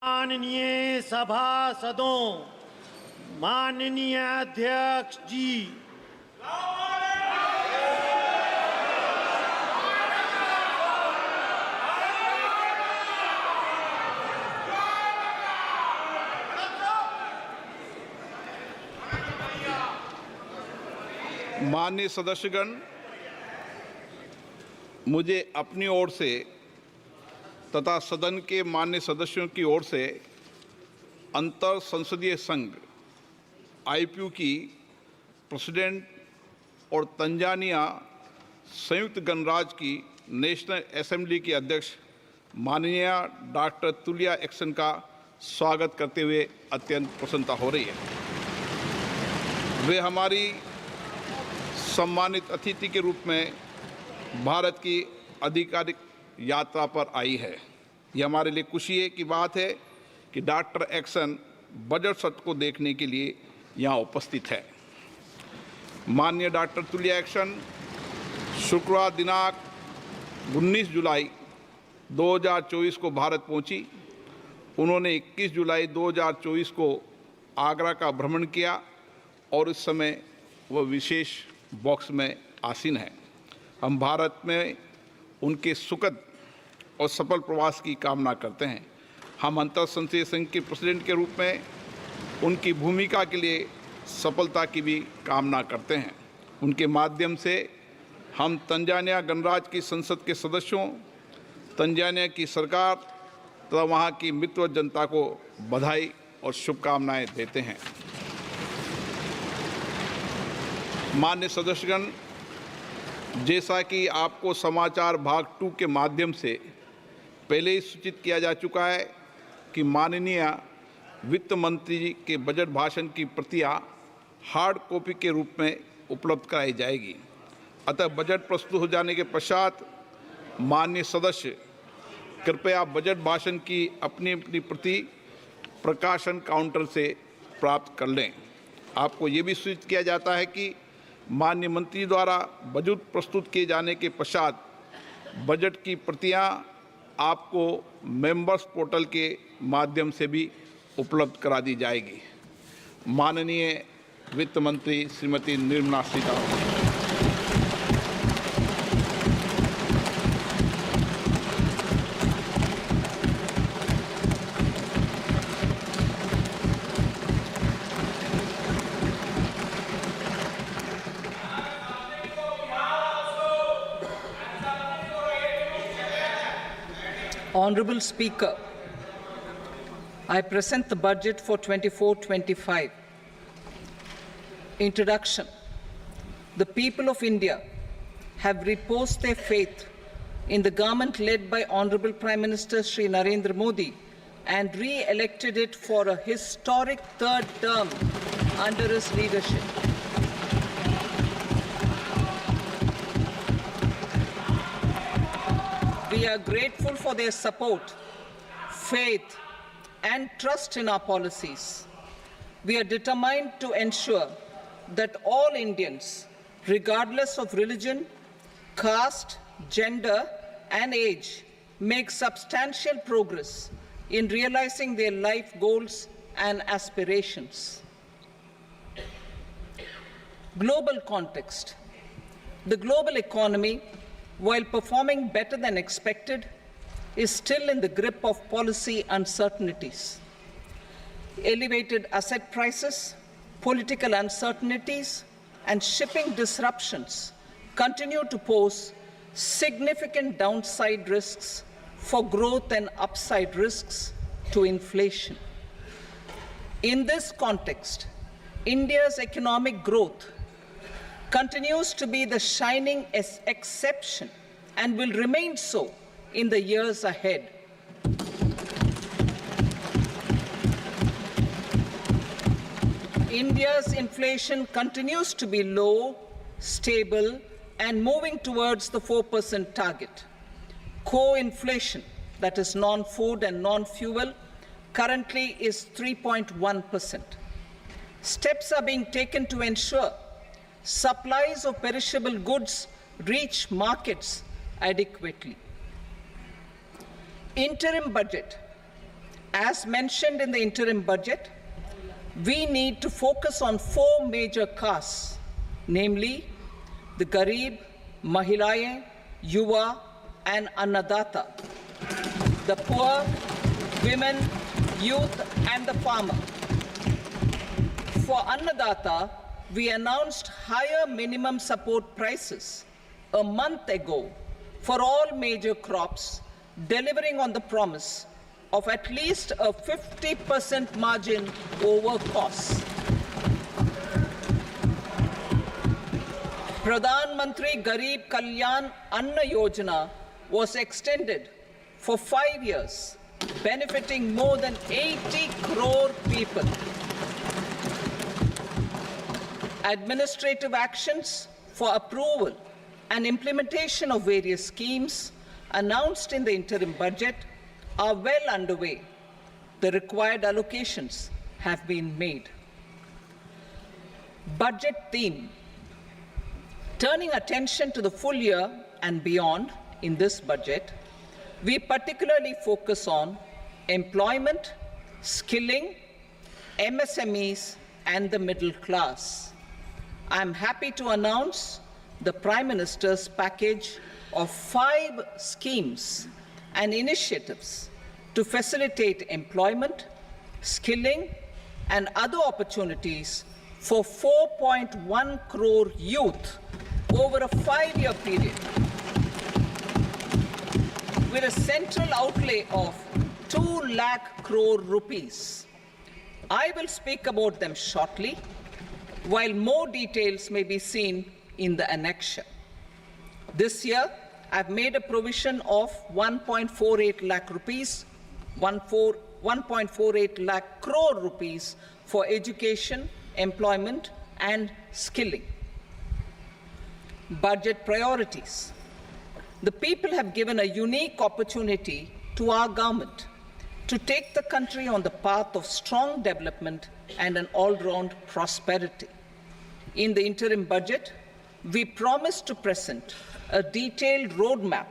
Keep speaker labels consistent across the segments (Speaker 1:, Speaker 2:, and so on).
Speaker 1: माननीय सभासदों, माननीय अध्यक्ष जी,
Speaker 2: माननीय सदस्यगण, मुझे अपनी ओर से तथा सदन के माननीय सदस्यों की ओर से अंतर संसदीय संघ आईपीयू की प्रेसिडेंट और तंजानिया संयुक्त गणराज्य की नेशनल असेंबली की अध्यक्ष माननीय डॉक्टर तुलिया एक्सन का स्वागत करते हुए अत्यंत प्रसन्नता हो रही है। वे हमारी सम्मानित अतिथि के रूप में भारत की आधिकारिक यात्रा पर आई है। यह हमारे लिए खुशी की बात है कि डॉक्टर एक्सन बजट सत्र को देखने के लिए यहाँ उपस्थित है। माननीय डॉक्टर तुलिया एक्सन शुक्रवार दिनांक 19 जुलाई 2024 को भारत पहुंची। उन्होंने 21 जुलाई 2024 को आगरा का भ्रमण किया और इस समय वह विशेष बॉक्स में आसीन है। हम भारत में उनके सुखद और सफल प्रवास की कामना करते हैं। हम अंतर संसदीय संघ के प्रेसिडेंट के रूप में उनकी भूमिका के लिए सफलता की भी कामना करते हैं। उनके माध्यम से हम तंजानिया गणराज्य की संसद के सदस्यों, तंजानिया की सरकार तथा वहाँ की मित्र जनता को बधाई और शुभकामनाएं देते हैं। माननीय सदस्यगण, जैसा कि आपको समाचार भाग 2 के माध्यम से पहले ही सूचित किया जा चुका है कि माननीय वित्त मंत्री जी के बजट भाषण की प्रतियां हार्ड कॉपी के रूप में उपलब्ध कराई जाएगी। अतः बजट प्रस्तुत हो जाने के पश्चात माननीय सदस्य कृपया बजट भाषण की अपनी अपनी प्रति प्रकाशन काउंटर से प्राप्त कर लें। आपको ये भी सूचित किया जाता है कि माननीय मंत्री द्वारा बजट प्रस्तुत किए जाने के पश्चात बजट की प्रतियां आपको मेंबर्स पोर्टल के माध्यम से भी उपलब्ध करा दी जाएगी। माननीय वित्त मंत्री Shrimati Nirmala Sitharaman.
Speaker 3: Honorable Speaker, I present the budget for 24-25. Introduction. The people of India have reposed their faith in the government led by Honorable Prime Minister Shri Narendra Modi and re-elected it for a historic third term under his leadership. We are grateful for their support, faith, and trust in our policies. We are determined to ensure that all Indians, regardless of religion, caste, gender, and age, make substantial progress in realizing their life goals and aspirations. Global context. The global economy, while performing better than expected, is still in the grip of policy uncertainties. Elevated asset prices, political uncertainties, and shipping disruptions continue to pose significant downside risks for growth and upside risks to inflation. In this context, India's economic growth continues to be the shining exception and will remain so in the years ahead. India's inflation continues to be low, stable, and moving towards the 4% target. Core inflation, that is non-food and non-fuel, currently is 3.1%. Steps are being taken to ensure supplies of perishable goods reach markets adequately. Interim budget As mentioned in the interim budget, we need to focus on 4 major castes, namely the Garib, Mahilaye, Yuva, and Annadata, the poor, women, youth, and the farmer. For Annadata, we announced higher minimum support prices a month ago for all major crops, delivering on the promise of at least a 50% margin over costs. Pradhan Mantri Garib Kalyan Anna Yojana was extended for 5 years, benefiting more than 80 crore people. Administrative actions for approval and implementation of various schemes announced in the interim budget are well underway. The required allocations have been made. Budget theme. Turning attention to the full year and beyond in this budget, we particularly focus on employment, skilling, MSMEs, and the middle class. I am happy to announce the Prime Minister's package of 5 schemes and initiatives to facilitate employment, skilling, and other opportunities for 4.1 crore youth over a 5-year period, with a central outlay of 2 lakh crore rupees. I will speak about them shortly, while more details may be seen in the annexure. This year, I've made a provision of 1.48 lakh rupees, 1.48 lakh crore rupees for education, employment, and skilling. Budget priorities. The people have given a unique opportunity to our government to take the country on the path of strong development and an all-round prosperity. In the interim budget, we promise to present a detailed roadmap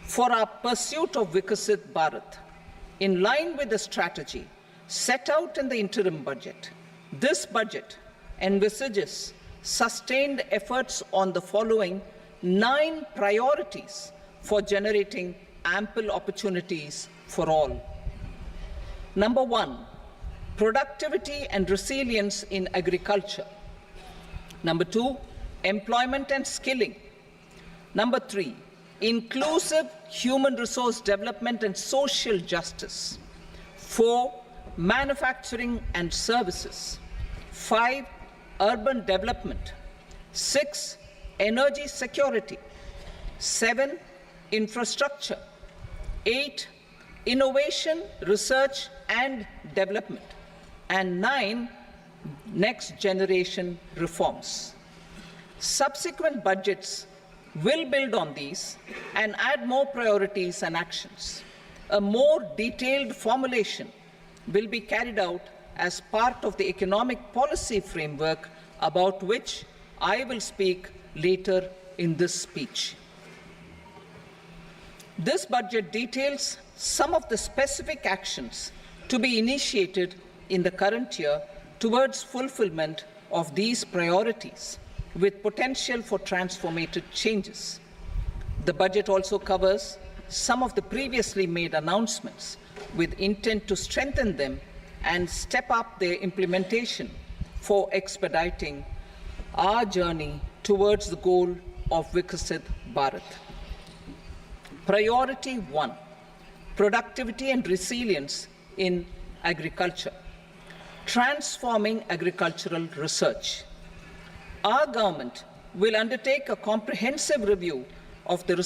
Speaker 3: for our pursuit of Vikasit Bharat. In line with the strategy set out in the interim budget, this budget envisages sustained efforts on the following 9 priorities for generating ample opportunities for all. Number 1, productivity and resilience in agriculture. Number 2, employment and skilling. Number 3, inclusive human resource development and social justice. 4, manufacturing and services. 5, urban development. 6, energy security. 7, infrastructure. 8, innovation, research and development. And 9, next generation reforms. Subsequent budgets will build on these and add more priorities and actions. A more detailed formulation will be carried out as part of the economic policy framework, about which I will speak later in this speech. This budget details some of the specific actions to be initiated in the current year towards fulfillment of these priorities, with potential for transformative changes. The budget also covers some of the previously made announcements, with intent to strengthen them and step up their implementation for expediting our journey towards the goal of Vikasit Bharat. Priority 1, productivity and resilience in agriculture. Transforming agricultural research. Our government will undertake a comprehensive review of the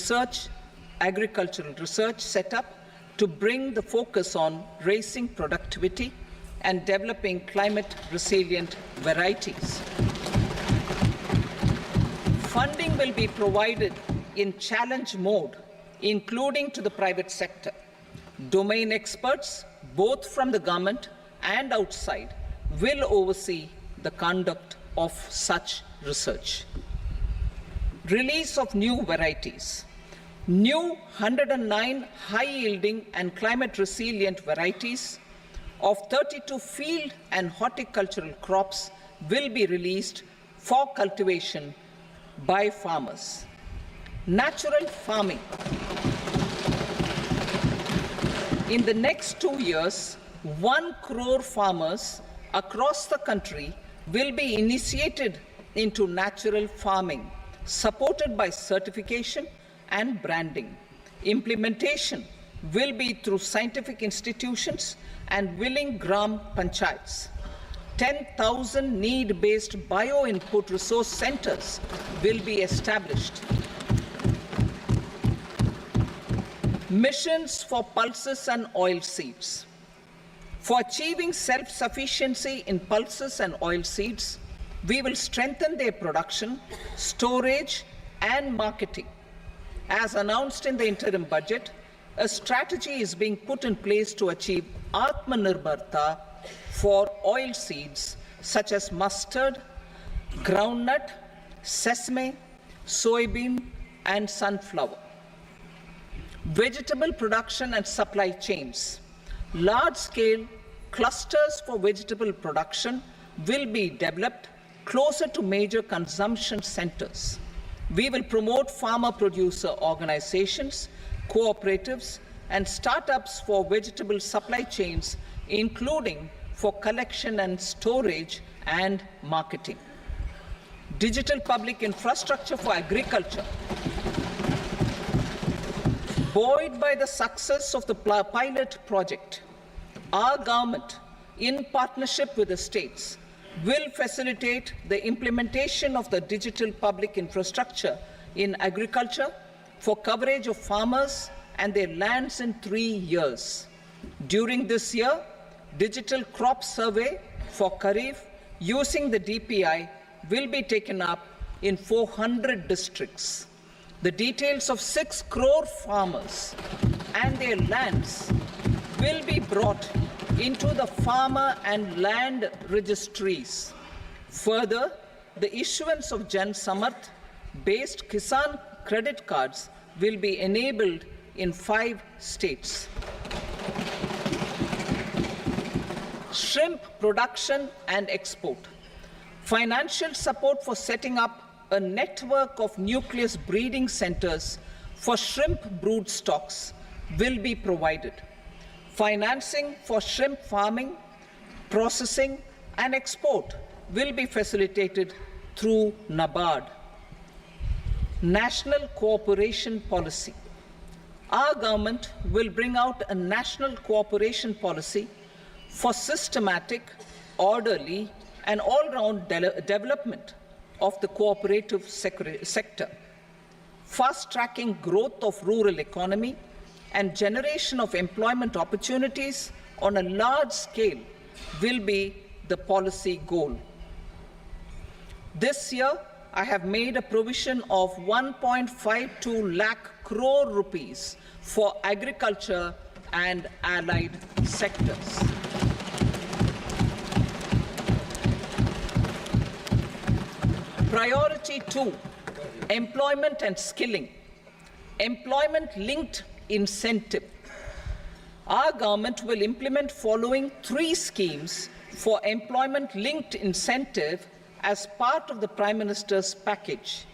Speaker 3: agricultural research setup to bring the focus on raising productivity and developing climate-resilient varieties. Funding will be provided in challenge mode, including to the private sector. Domain experts, both from the government and outside, will oversee the conduct of such research. Release of new varieties. New 109 high-yielding and climate-resilient varieties of 32 field and horticultural crops will be released for cultivation by farmers. Natural farming. In the next 2 years, 1 crore farmers across the country will be initiated into natural farming, supported by certification and branding. Implementation will be through scientific institutions and willing gram panchayats. 10,000 need-based bio-input resource centers will be established. Missions for pulses and oilseeds. For achieving self-sufficiency in pulses and oilseeds, we will strengthen their production, storage, and marketing. As announced in the interim budget, a strategy is being put in place to achieve Atmanirbharta for oilseeds such as mustard, groundnut, sesame, soybean, and sunflower. Vegetable production and supply chains. Large-scale clusters for vegetable production will be developed closer to major consumption centers. We will promote farmer-producer organizations, cooperatives, and startups for vegetable supply chains, including for collection and storage and marketing. Digital public infrastructure for agriculture. Buoyed by the success of the pilot project, our government, in partnership with the states, will facilitate the implementation of the digital public infrastructure in agriculture for coverage of farmers and their lands in 3 years. During this year, digital crop survey for Kharif using the DPI will be taken up in 400 districts. The details of 6 crore farmers and their lands will be brought into the farmer and land registries. Further, the issuance of Jan Samarth-based Kisan credit cards will be enabled in 5 states. Shrimp production and export. Financial support for setting up a network of nucleus breeding centers for shrimp brood stocks will be provided. Financing for shrimp farming, processing, and export will be facilitated through NABARD. National cooperation policy. Our government will bring out a national cooperation policy for systematic, orderly, and all-round development of the cooperative sector, fast-tracking growth of rural economy and generation of employment opportunities on a large scale will be the policy goal. This year, I have made a provision of 1.52 lakh crore rupees for agriculture and allied sectors. Priority 2, employment and skilling. Employment-linked incentive. Our government will implement following 3 schemes for employment-linked incentive as part of the Prime Minister's package.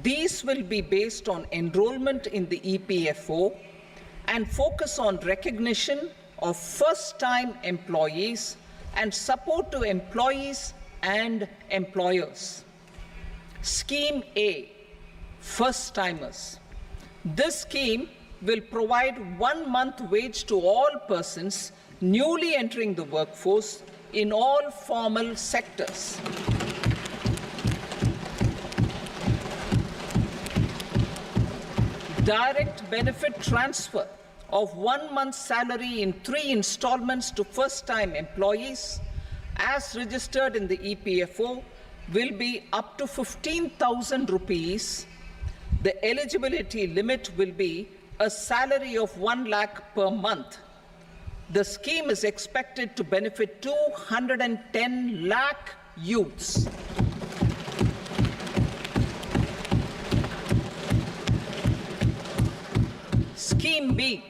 Speaker 3: These will be based on enrollment in the EPFO and focus on recognition of first-time employees and support to employees and employers. Scheme A, first-timers. This scheme will provide 1 month wage to all persons newly entering the workforce in all formal sectors. Direct benefit transfer of 1 month's salary in 3 installments to first-time employees as registered in the EPFO will be up to 15,000 rupees. The eligibility limit will be a salary of 1 lakh per month. The scheme is expected to benefit 210 lakh youths. Scheme B,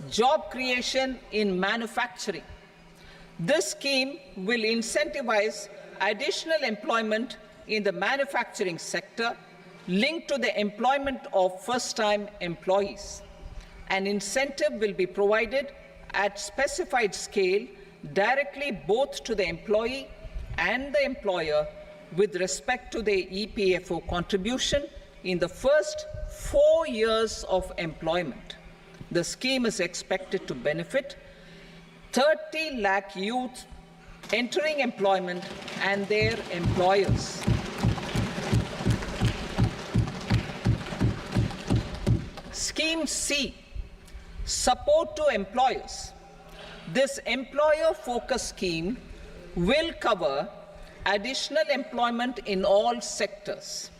Speaker 3: job creation in manufacturing. This scheme will incentivize additional employment in the manufacturing sector linked to the employment of first-time employees. An incentive will be provided at specified scale directly both to the employee and the employer with respect to the EPFO contribution in the first 4 years of employment. The scheme is expected to benefit 30 lakh youth entering employment and their employers. Scheme C, support to employers. This employer-focused scheme will cover additional employment in all sectors.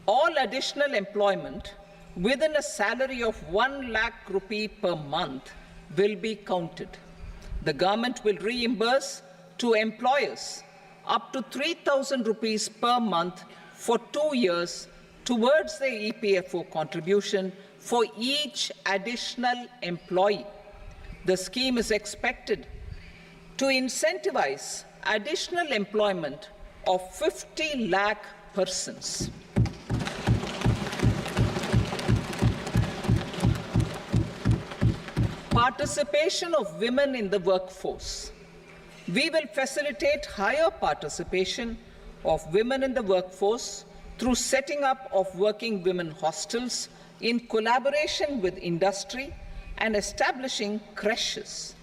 Speaker 3: All additional employment within a salary of 1 lakh rupee per month will be counted. The government will reimburse to employers up to 3,000 rupees per month for 2 years towards the EPFO contribution for each additional employee. The scheme is expected to incentivize additional employment of 50 lakh persons. Participation of women in the workforce. We will facilitate higher participation of women in the workforce through setting up of working women hostels in collaboration with industry and establishing creches.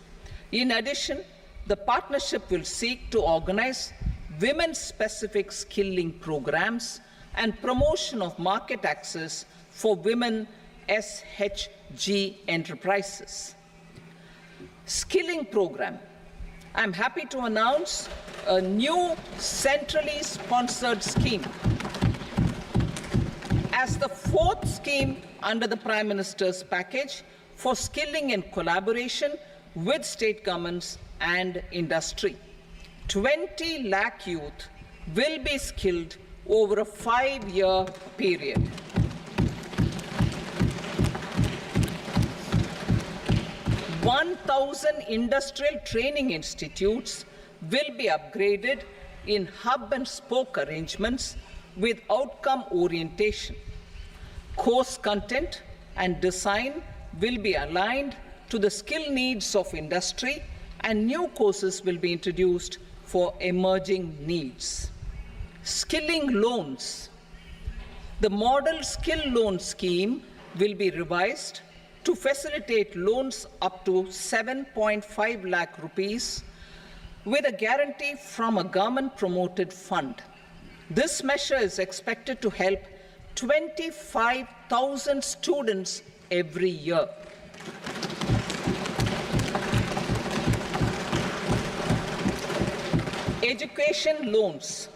Speaker 3: In addition, the partnership will seek to organize women-specific skilling programs and promotion of market access for women SHG enterprises. Skilling program. I'm happy to announce a new centrally sponsored scheme as the fourth scheme under the Prime Minister's package for skilling in collaboration with state governments and industry. 20 lakh youth will be skilled over a 5-year period. "1,000 industrial training institutes will be upgraded in hub and spoke arrangements with outcome orientation. Course content and design will be aligned to the skill needs of industry, and new courses will be introduced for emerging needs. Skilling loans. The model skill loan scheme will be revised to facilitate loans up to 7.5 lakh rupees with a guarantee from a government-promoted fund. This measure is expected to help 25,000 students every year. Education loans.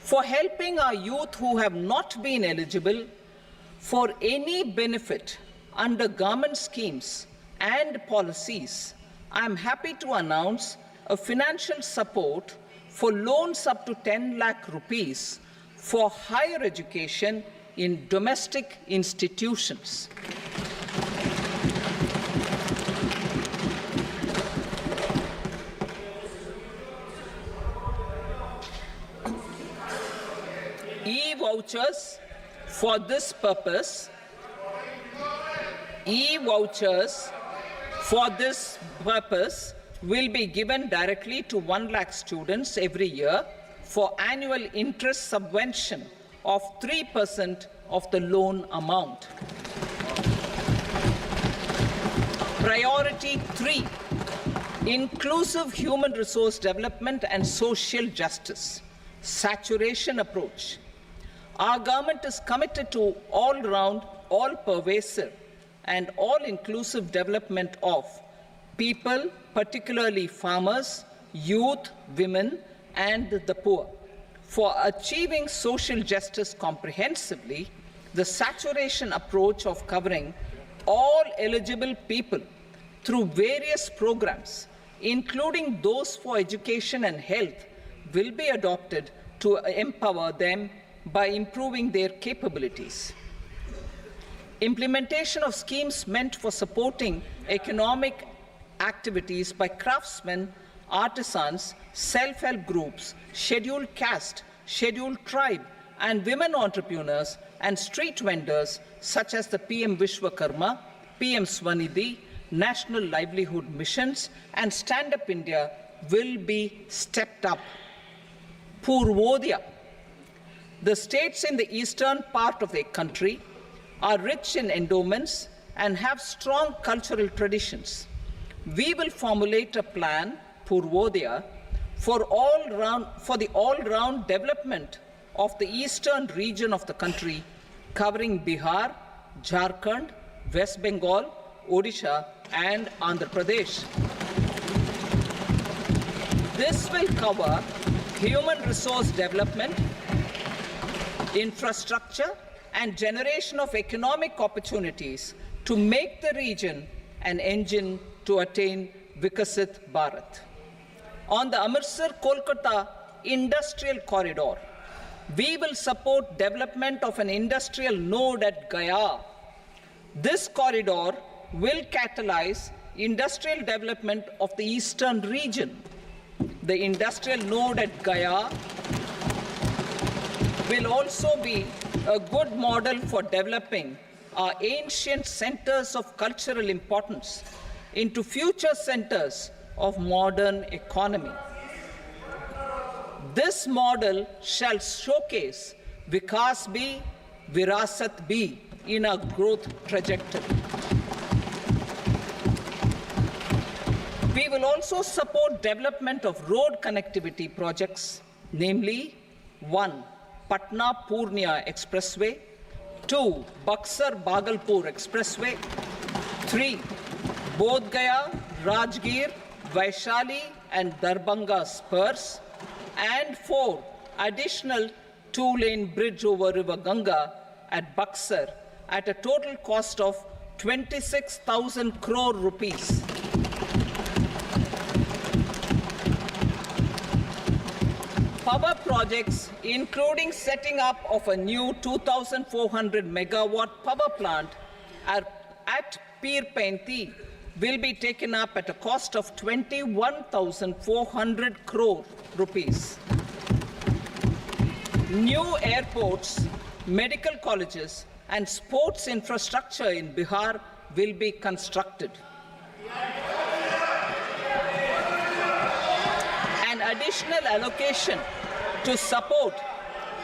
Speaker 3: For helping our youth who have not been eligible for any benefit under government schemes and policies, I am happy to announce a financial support for loans up to 10 lakh rupees for higher education in domestic institutions. E-vouchers for this purpose. E-vouchers for this purpose will be given directly to 1 lakh students every year for annual interest subvention of 3% of the loan amount. Priority 3, inclusive human resource development and social justice, saturation approach. Our government is committed to all-round, all-pervasive and all-inclusive development of people, particularly farmers, youth, women, and the poor. For achieving social justice comprehensively, the saturation approach of covering all eligible people through various programs, including those for education and health, will be adopted to empower them by improving their capabilities. Implementation of schemes meant for supporting economic activities by craftsmen, artisans, self-help groups, scheduled caste, scheduled tribe, and women entrepreneurs and street vendors such as the PM Vishwakarma, PM Swanidhi, National Livelihood Missions, and Stand Up India will be stepped up. Purvodaya. The states in the eastern part of the country are rich in endowments and have strong cultural traditions. We will formulate a plan, Purvodaya, for the all-round development of the eastern region of the country, covering Bihar, Jharkhand, West Bengal, Odisha, and Andhra Pradesh. This will cover human resource development, infrastructure, and generation of economic opportunities to make the region an engine to attain Vikasit Bharat. On the Amritsar-Kolkata Industrial Corridor, we will support development of an industrial node at Gaya. This corridor will catalyze industrial development of the eastern region. The industrial node at Gaya will also be a good model for developing our ancient centers of cultural importance into future centers of modern economy. This model shall showcase Vikas B, Virasat B in a growth trajectory. We will also support development of road connectivity projects, namely 1. Patna-Purnia Expressway, 2. Buxar-Bhagalpur Expressway, 3. Bodh Gaya, Rajgir, Vaishali and Darbhanga spurs, and 4. Additional 2-lane bridge over River Ganga at Buxar at a total cost of 26,000 crore rupees. Power projects, including setting up of a new 2,400 megawatt power plant at Pir Painti, will be taken up at a cost of 21,400 crore rupees. New airports, medical colleges, and sports infrastructure in Bihar will be constructed. An additional allocation to support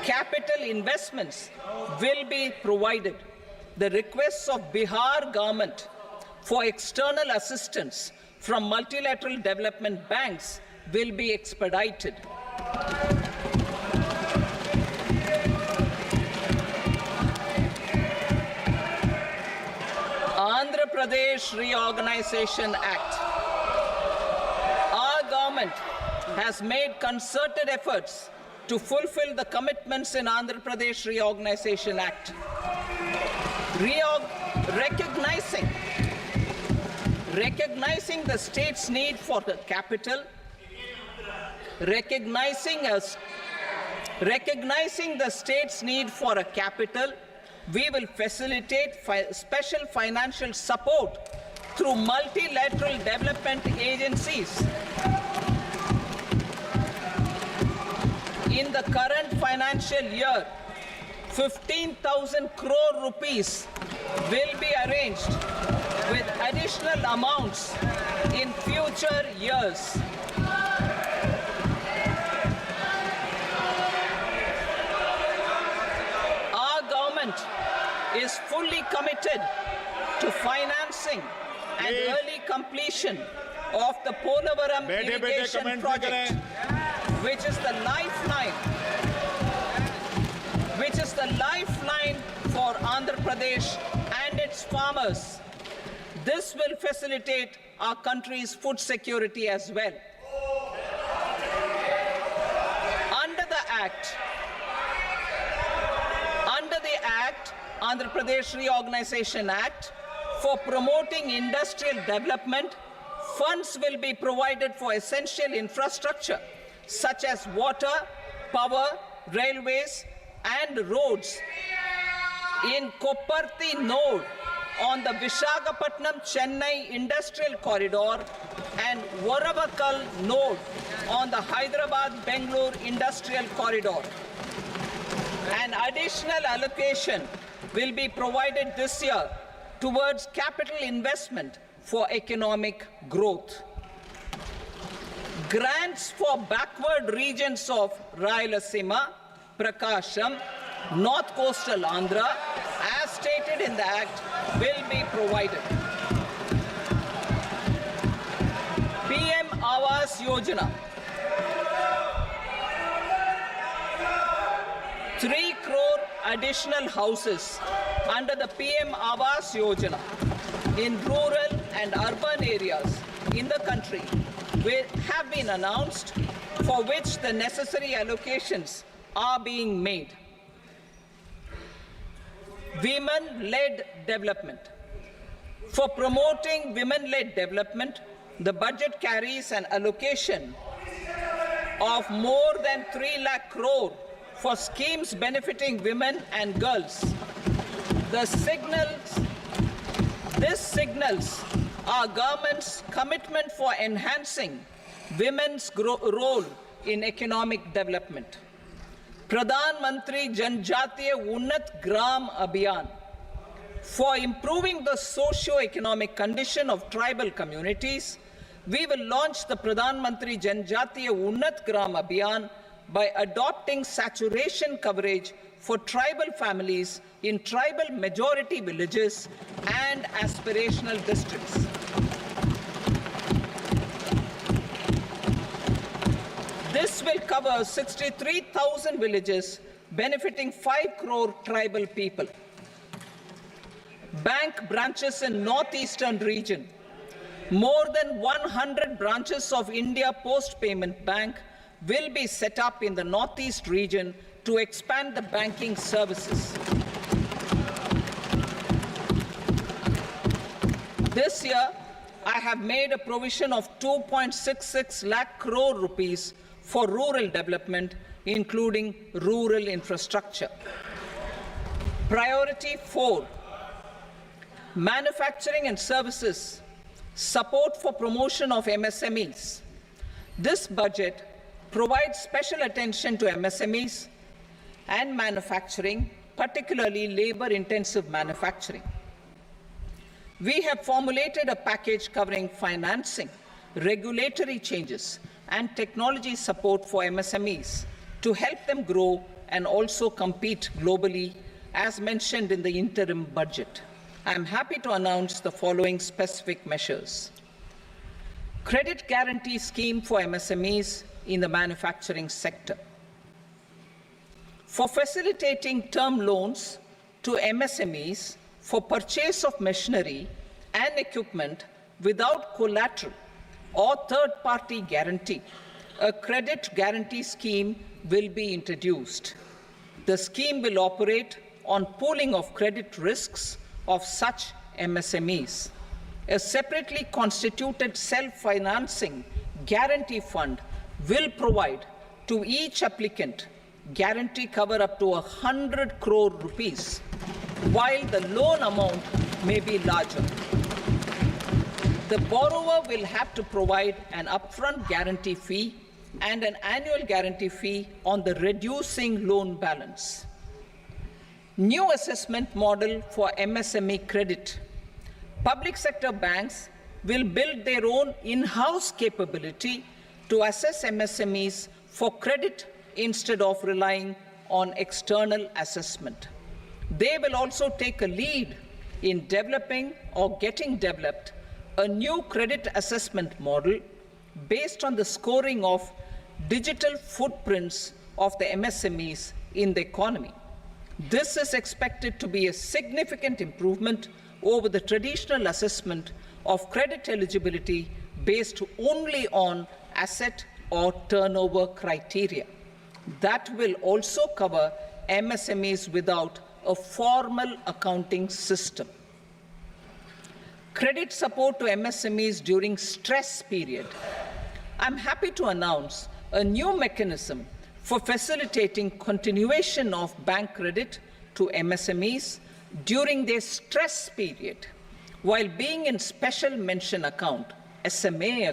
Speaker 3: capital investments will be provided. The requests of Bihar government for external assistance from multilateral development banks will be expedited. Andhra Pradesh Reorganization Act. Our government has made concerted efforts to fulfill the commitments in Andhra Pradesh Reorganization Act. Recognizing the state's need for the capital, recognizing the state's need for a capital, we will facilitate special financial support through multilateral development agencies. In the current financial year, 15,000 crore rupees will be arranged with additional amounts in future years. Our government is fully committed to financing and early completion of the Polavaram irrigation project, which is the lifeline for Andhra Pradesh and its farmers. This will facilitate our country's food security as well. Under the Andhra Pradesh Reorganization Act, for promoting industrial development, funds will be provided for essential infrastructure such as water, power, railways, and roads. in Kopparthi node on the Visakhapatnam-Chennai industrial corridor and Varavakal node on the Hyderabad-Bengaluru industrial corridor. An additional allocation will be provided this year towards capital investment for economic growth. Grants for backward regions of Rayalaseema, Prakasham, North Coastal Andhra, as stated in the Act, will be provided. PM Awas Yojana. 3 crore additional houses under the PM Awas Yojana in rural and urban areas in the country have been announced, for which the necessary allocations are being made. Women-led development. For promoting women-led development, the budget carries an allocation of more than 3 lakh crore for schemes benefiting women and girls. This signals our government's commitment for enhancing women's role in economic development. Pradhan Mantri Janjatiya Unnat Gram Abhiyan. For improving the socio-economic condition of tribal communities, we will launch the Pradhan Mantri Janjatiya Unnat Gram Abhiyan by adopting saturation coverage for tribal families in tribal majority villages and aspirational districts. This will cover 63,000 villages, benefiting 5 crore tribal people. Bank branches in northeastern region. More than 100 branches of India Post Payment Bank will be set up in the northeast region to expand the banking services. This year, I have made a provision of 2.66 lakh crore rupees for rural development, including rural infrastructure. Priority 4, manufacturing and services, support for promotion of MSMEs. This budget provides special attention to MSMEs and manufacturing, particularly labor-intensive manufacturing. We have formulated a package covering financing, regulatory changes, and technology support for MSMEs to help them grow and also compete globally, as mentioned in the interim budget. I am happy to announce the following specific measures. Credit guarantee scheme for MSMEs in the manufacturing sector. For facilitating term loans to MSMEs for purchase of machinery and equipment without collateral or third-party guarantee, a credit guarantee scheme will be introduced. The scheme will operate on pooling of credit risks of such MSMEs. A separately constituted self-financing guarantee fund will provide to each applicant guarantee cover up to 100 crore rupees, while the loan amount may be larger. The borrower will have to provide an upfront guarantee fee and an annual guarantee fee on the reducing loan balance. New assessment model for MSME credit. Public sector banks will build their own in-house capability to assess MSMEs for credit instead of relying on external assessment. They will also take a lead in developing or getting developed a new credit assessment model based on the scoring of digital footprints of the MSMEs in the economy. This is expected to be a significant improvement over the traditional assessment of credit eligibility based only on asset or turnover criteria. That will also cover MSMEs without a formal accounting system. Credit support to MSMEs during stress period. I'm happy to announce a new mechanism for facilitating continuation of bank credit to MSMEs during their stress period, while being in special mention account, SMA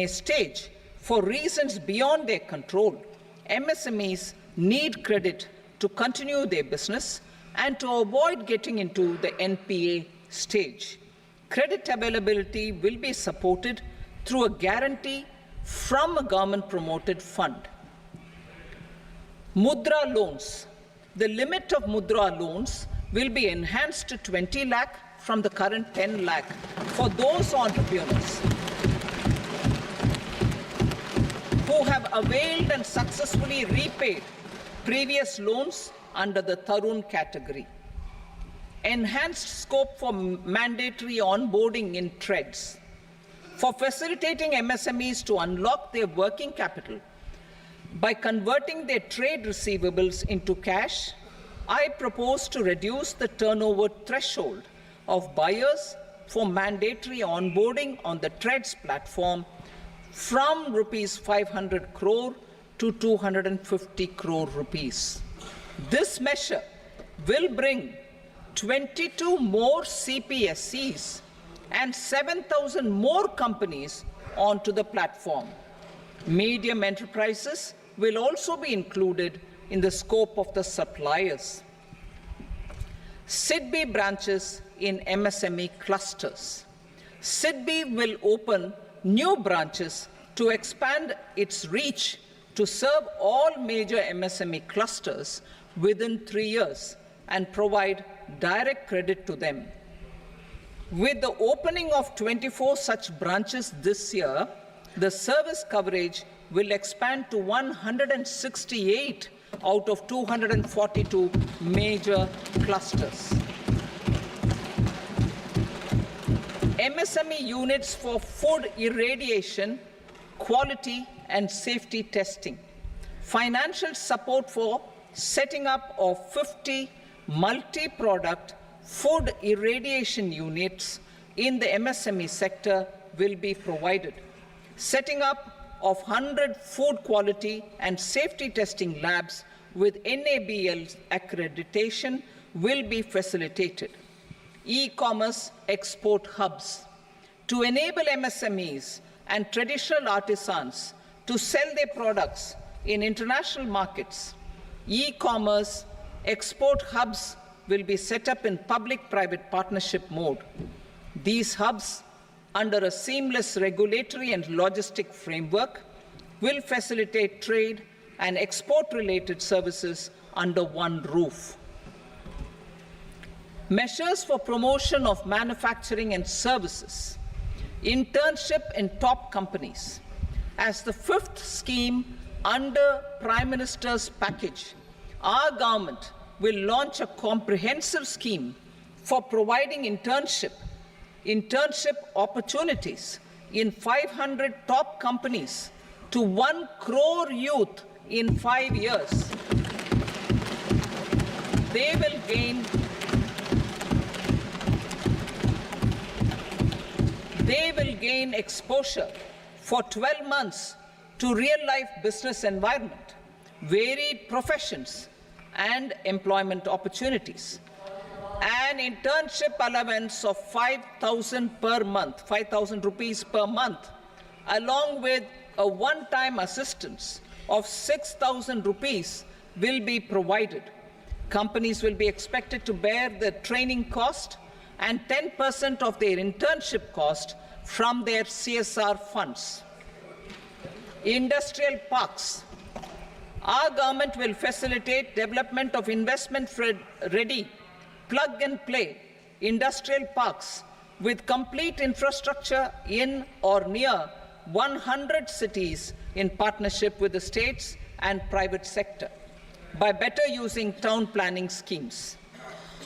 Speaker 3: stage, for reasons beyond their control, MSMEs need credit to continue their business and to avoid getting into the NPA stage. Credit availability will be supported through a guarantee from a government-promoted fund. Mudra loans. The limit of Mudra loans will be enhanced to 20 lakh from the current 10 lakh for those entrepreneurs who have availed and successfully repaid previous loans under the Tarun category. Enhanced scope for mandatory onboarding in TREDS. For facilitating MSMEs to unlock their working capital by converting their trade receivables into cash, I propose to reduce the turnover threshold of buyers for mandatory onboarding on the TREDS platform from rupees 500 crore to 250 crore rupees. This measure will bring 22 more CPSCs and 7,000 more companies onto the platform. Medium enterprises will also be included in the scope of the suppliers. SIDBI branches in MSME clusters. SIDBI will open new branches to expand its reach to serve all major MSME clusters within 3 years and provide direct credit to them. With the opening of 24 such branches this year, the service coverage will expand to 168 out of 242 major clusters. MSME units for food irradiation, quality and safety testing. Financial support for setting up of 50 multi-product food irradiation units in the MSME sector will be provided. Setting up of 100 food quality and safety testing labs with NABL accreditation will be facilitated. E-commerce export hubs. To enable MSMEs and traditional artisans to sell their products in international markets, e-commerce export hubs will be set up in public-private partnership mode. These hubs, under a seamless regulatory and logistic framework, will facilitate trade and export-related services under one roof. Measures for promotion of manufacturing and services. Internship in top companies. As the fifth scheme under Prime Minister's package, our government will launch a comprehensive scheme for providing internship opportunities in 500 top companies to 1 crore youth in 5 years. They will gain exposure for 12 months to real-life business environment, varied professions, and employment opportunities. An internship allowance of 5,000 per month, 5,000 rupees per month, along with a one-time assistance of 6,000 rupees will be provided. Companies will be expected to bear the training cost and 10% of their internship cost from their CSR funds. Industrial parks. Our government will facilitate development of investment-ready, plug-and-play industrial parks with complete infrastructure in or near 100 cities in partnership with the states and private sector by better using town planning schemes.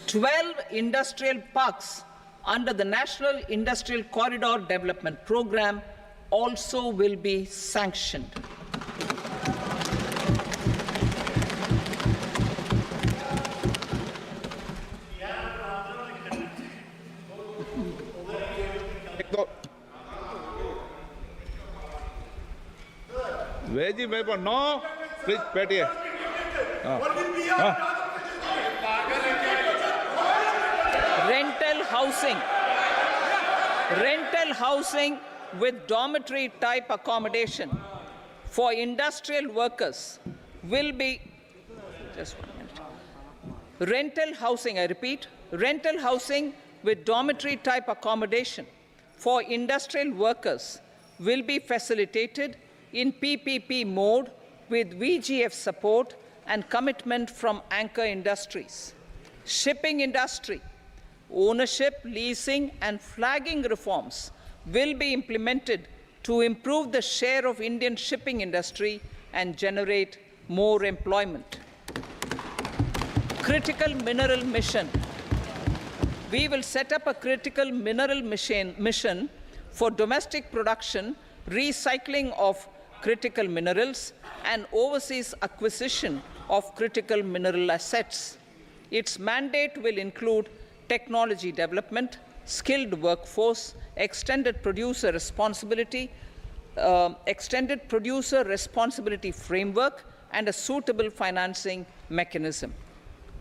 Speaker 3: 12 industrial parks under the National Industrial Corridor Development Program also will be sanctioned.
Speaker 2: Veji paper, no. Please, बैठिए.
Speaker 3: housing with dormitory type accommodation for industrial workers will be, just 1 minute. Rental housing, I repeat, rental housing with dormitory type accommodation for industrial workers will be facilitated in PPP mode with VGF support and commitment from anchor industries. Shipping industry, ownership, leasing, and flagging reforms will be implemented to improve the share of Indian shipping industry and generate more employment. Critical mineral mission. We will set up a critical mineral mission for domestic production, recycling of critical minerals, and overseas acquisition of critical mineral assets. Its mandate will include technology development, skilled workforce, extended producer responsibility framework, and a suitable financing mechanism.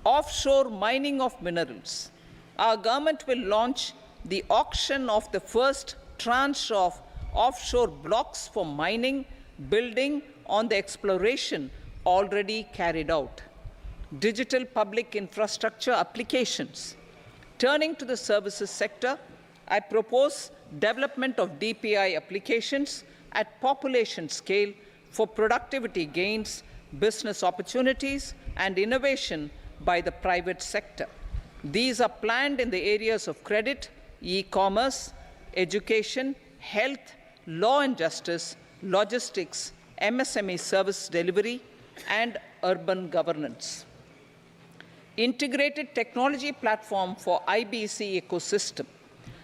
Speaker 3: Offshore mining of minerals. Our government will launch the auction of the first tranche of offshore blocks for mining, building on the exploration already carried out. Digital public infrastructure applications. Turning to the services sector, I propose development of DPI applications at population scale for productivity gains, business opportunities, and innovation by the private sector. These are planned in the areas of credit, e-commerce, education, health, law and justice, logistics, MSME service delivery, and urban governance. Integrated technology platform for IBC ecosystem.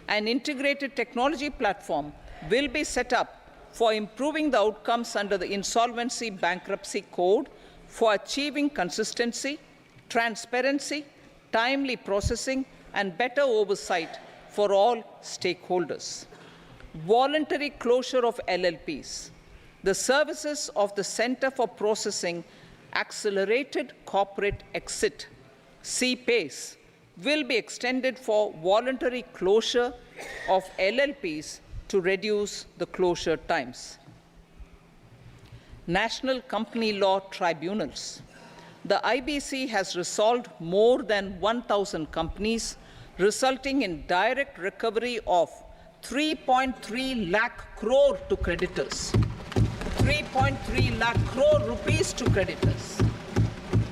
Speaker 3: An integrated technology platform will be set up for improving the outcomes under the Insolvency Bankruptcy Code for achieving consistency, transparency, timely processing, and better oversight for all stakeholders. Voluntary closure of LLPs. The services of the Center for Processing Accelerated Corporate Exit, CPACE, will be extended for voluntary closure of LLPs to reduce the closure times. National Company Law Tribunals. The IBC has resolved more than 1,000 companies, resulting in direct recovery of 3.3 lakh crore to creditors. 3.3 lakh crore rupees to creditors.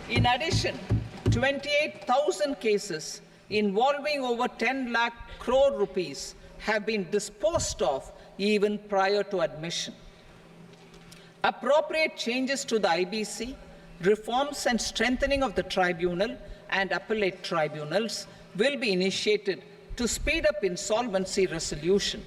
Speaker 3: In addition, 28,000 cases involving over 10 lakh crore rupees have been disposed of even prior to admission. Appropriate changes to the IBC, reforms and strengthening of the tribunal and appellate tribunals will be initiated to speed up insolvency resolution.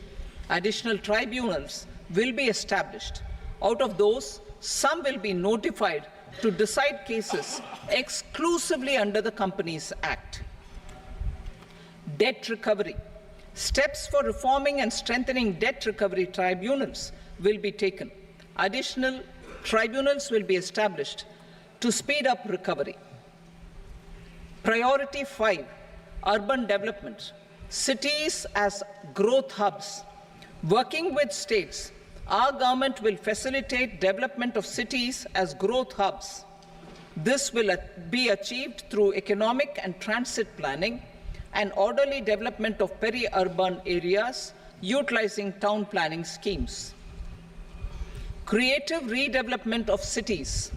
Speaker 3: Additional tribunals will be established. Out of those, some will be notified to decide cases exclusively under the Companies Act. Debt recovery. Steps for reforming and strengthening debt recovery tribunals will be taken. Additional tribunals will be established to speed up recovery. Priority 5, urban development. Cities as growth hubs. Working with states, our government will facilitate development of cities as growth hubs. This will be achieved through economic and transit planning and orderly development of peri-urban areas utilizing town planning schemes. Creative redevelopment of cities.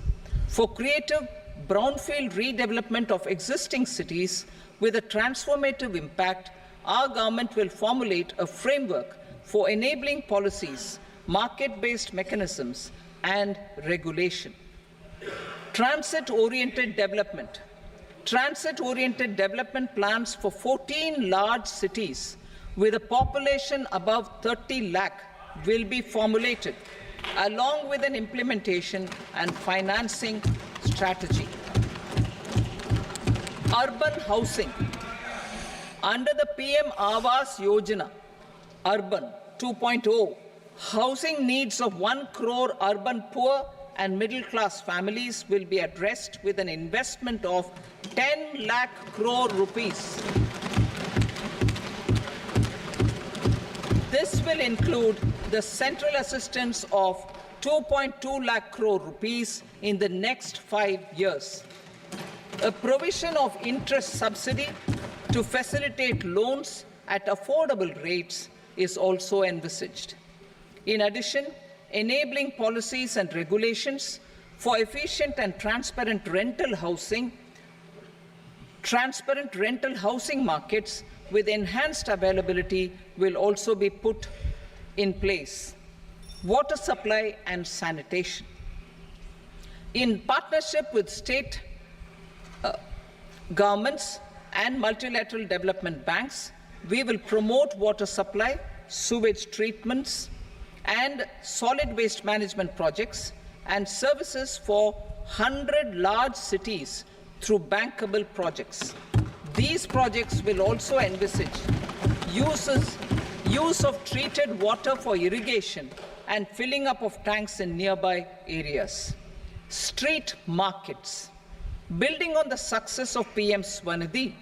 Speaker 3: For creative brownfield redevelopment of existing cities with a transformative impact, our government will formulate a framework for enabling policies, market-based mechanisms, and regulation. Transit-oriented development. Transit-oriented development plans for 14 large cities with a population above 30 lakh will be formulated, along with an implementation and financing strategy. Urban housing. Under the PM Awas Yojana, Urban 2.0, housing needs of 1 crore urban poor and middle-class families will be addressed with an investment of 10 lakh crore rupees. This will include the central assistance of 2.2 lakh crore rupees in the next 5 years. A provision of interest subsidy to facilitate loans at affordable rates is also envisaged. In addition, enabling policies and regulations for efficient and transparent rental housing markets with enhanced availability will also be put in place. Water supply and sanitation. In partnership with state governments and multilateral development banks, we will promote water supply, sewage treatments, and solid waste management projects and services for 100 large cities through bankable projects. These projects will also envisage use of treated water for irrigation and filling up of tanks in nearby areas. Street markets. Building on the success of PM Swanidhi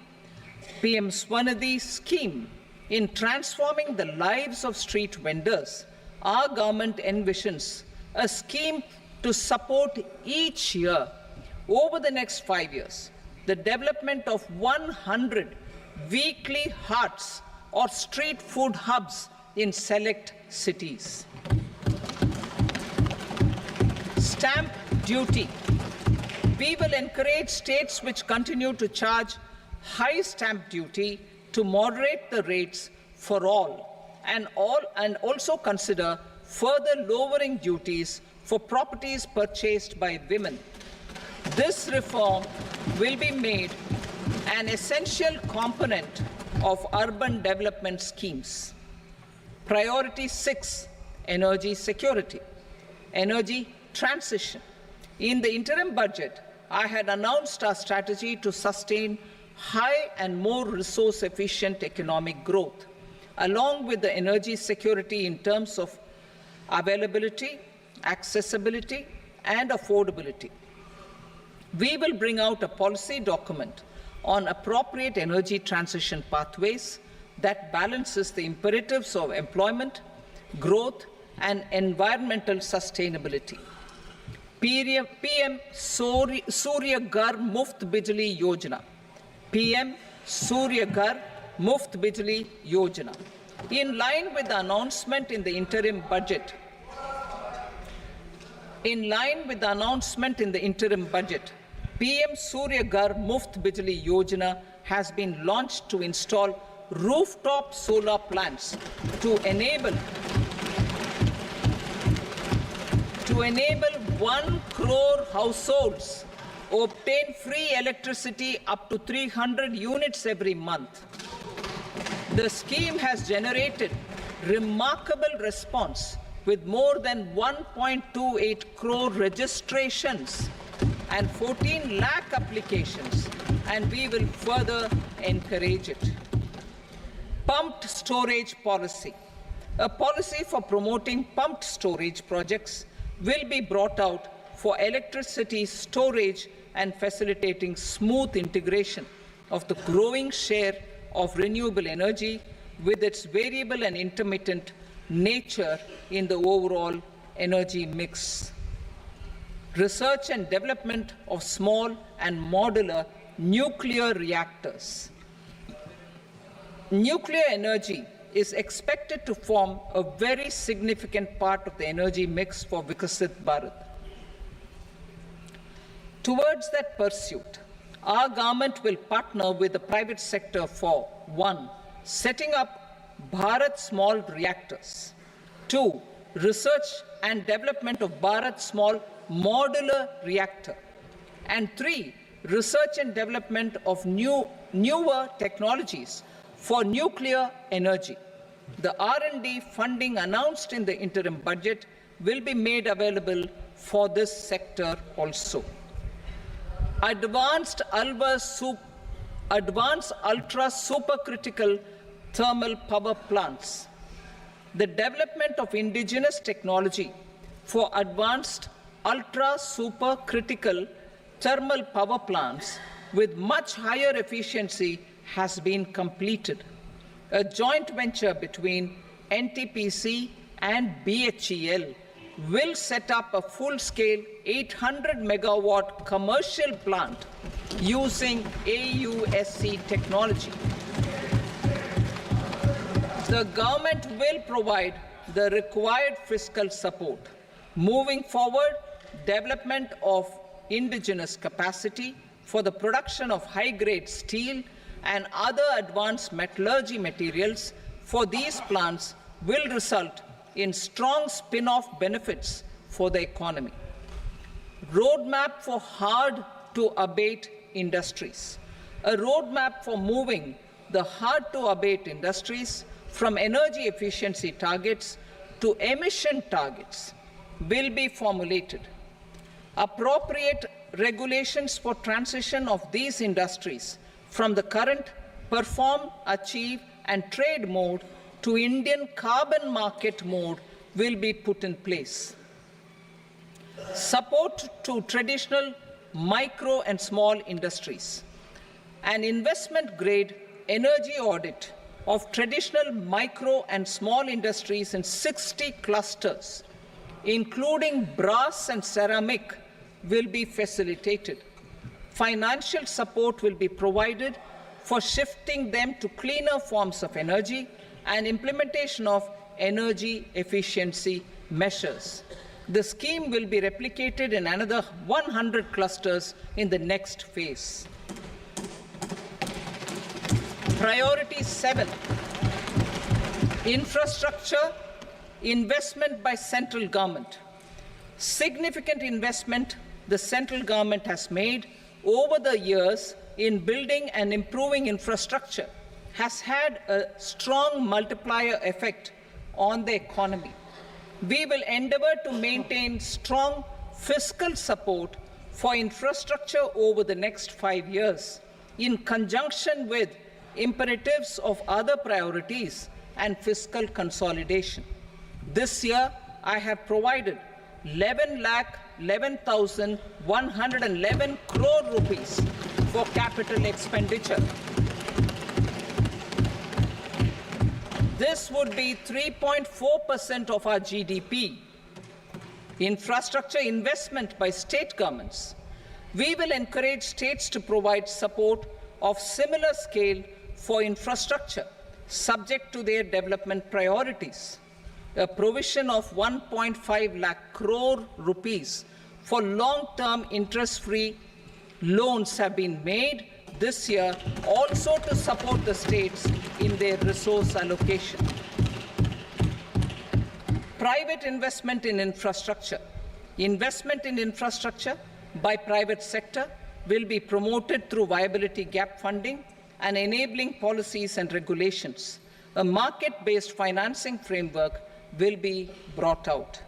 Speaker 3: scheme in transforming the lives of street vendors, our government envisions a scheme to support each year over the next 5 years the development of 100 weekly hearts or street food hubs in select cities. Stamp duty. We will encourage states which continue to charge high stamp duty to moderate the rates for all and also consider further lowering duties for properties purchased by women. This reform will be made an essential component of urban development schemes. Priority 6, energy security, energy transition. In the interim budget, I had announced our strategy to sustain high and more resource-efficient economic growth, along with the energy security in terms of availability, accessibility, and affordability. We will bring out a policy document on appropriate energy transition pathways that balances the imperatives of employment, growth, and environmental sustainability. PM Surya Ghar Muft Bijli Yojana. PM Surya Ghar Muft Bijli Yojana. In line with the announcement in the interim budget, PM Surya Ghar Muft Bijli Yojana has been launched to install rooftop solar plants to enable 1 crore households obtain free electricity up to 300 units every month. The scheme has generated remarkable response with more than 1.28 crore registrations and 14 lakh applications, and we will further encourage it. Pumped storage policy. A policy for promoting pumped storage projects will be brought out for electricity storage and facilitating smooth integration of the growing share of renewable energy with its variable and intermittent nature in the overall energy mix. Research and development of small and modular nuclear reactors. Nuclear energy is expected to form a very significant part of the energy mix for Vikasit Bharat. Towards that pursuit, our government will partner with the private sector for 1. Setting up Bharat Small Reactors, 2. Research and development of Bharat Small Modular Reactor, and 3. Research and development of newer technologies for nuclear energy. The R&D funding announced in the interim budget will be made available for this sector also. Advanced ultra supercritical thermal power plants. The development of indigenous technology for advanced ultra supercritical thermal power plants with much higher efficiency has been completed. A joint venture between NTPC, and BHEL will set up a full-scale 800 megawatt commercial plant using AUSC technology. The government will provide the required fiscal support. Moving forward, development of indigenous capacity for the production of high-grade steel and other advanced metallurgy materials for these plants will result in strong spin-off benefits for the economy. Roadmap for hard-to-abate industries. A roadmap for moving the hard-to-abate industries from energy efficiency targets to emission targets will be formulated. Appropriate regulations for transition of these industries from the current perform, achieve, and trade mode to Indian carbon market mode will be put in place. Support to traditional micro and small industries. An investment-grade energy audit of traditional micro and small industries in 60 clusters, including brass and ceramic, will be facilitated. Financial support will be provided for shifting them to cleaner forms of energy and implementation of energy efficiency measures. The scheme will be replicated in another 100 clusters in the next phase. Priority 7, infrastructure investment by central government. Significant investment the central government has made over the years in building and improving infrastructure has had a strong multiplier effect on the economy. We will endeavor to maintain strong fiscal support for infrastructure over the next 5 years in conjunction with imperatives of other priorities and fiscal consolidation. This year, I have provided 11,11,111 crore rupees for capital expenditure. This would be 3.4% of our GDP. Infrastructure investment by state governments. We will encourage states to provide support of similar scale for infrastructure, subject to their development priorities. A provision of 1.5 lakh crore rupees for long-term interest-free loans have been made this year also to support the states in their resource allocation. Private investment in infrastructure. Investment in infrastructure by private sector will be promoted through viability gap funding and enabling policies and regulations. A market-based financing framework will be brought out.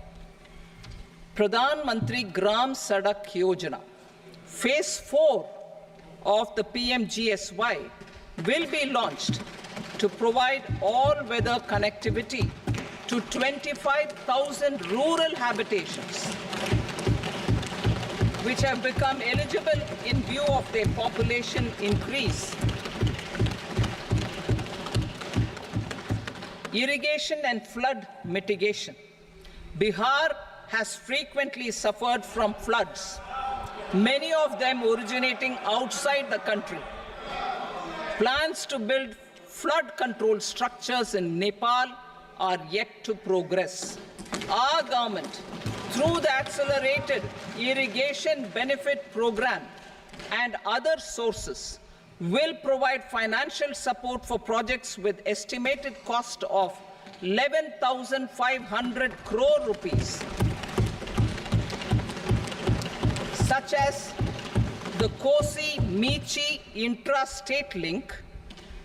Speaker 3: Pradhan Mantri Gram Sadak Yojana. Phase 4 of the PMGSY will be launched to provide all-weather connectivity to 25,000 rural habitations, which have become eligible in view of their population increase. Irrigation and flood mitigation. Bihar has frequently suffered from floods, many of them originating outside the country. Plans to build flood control structures in Nepal are yet to progress. Our government, through the Accelerated Irrigation Benefit Program and other sources, will provide financial support for projects with estimated cost of 11,500 crore rupees, such as the Kosi-Michi intra-state link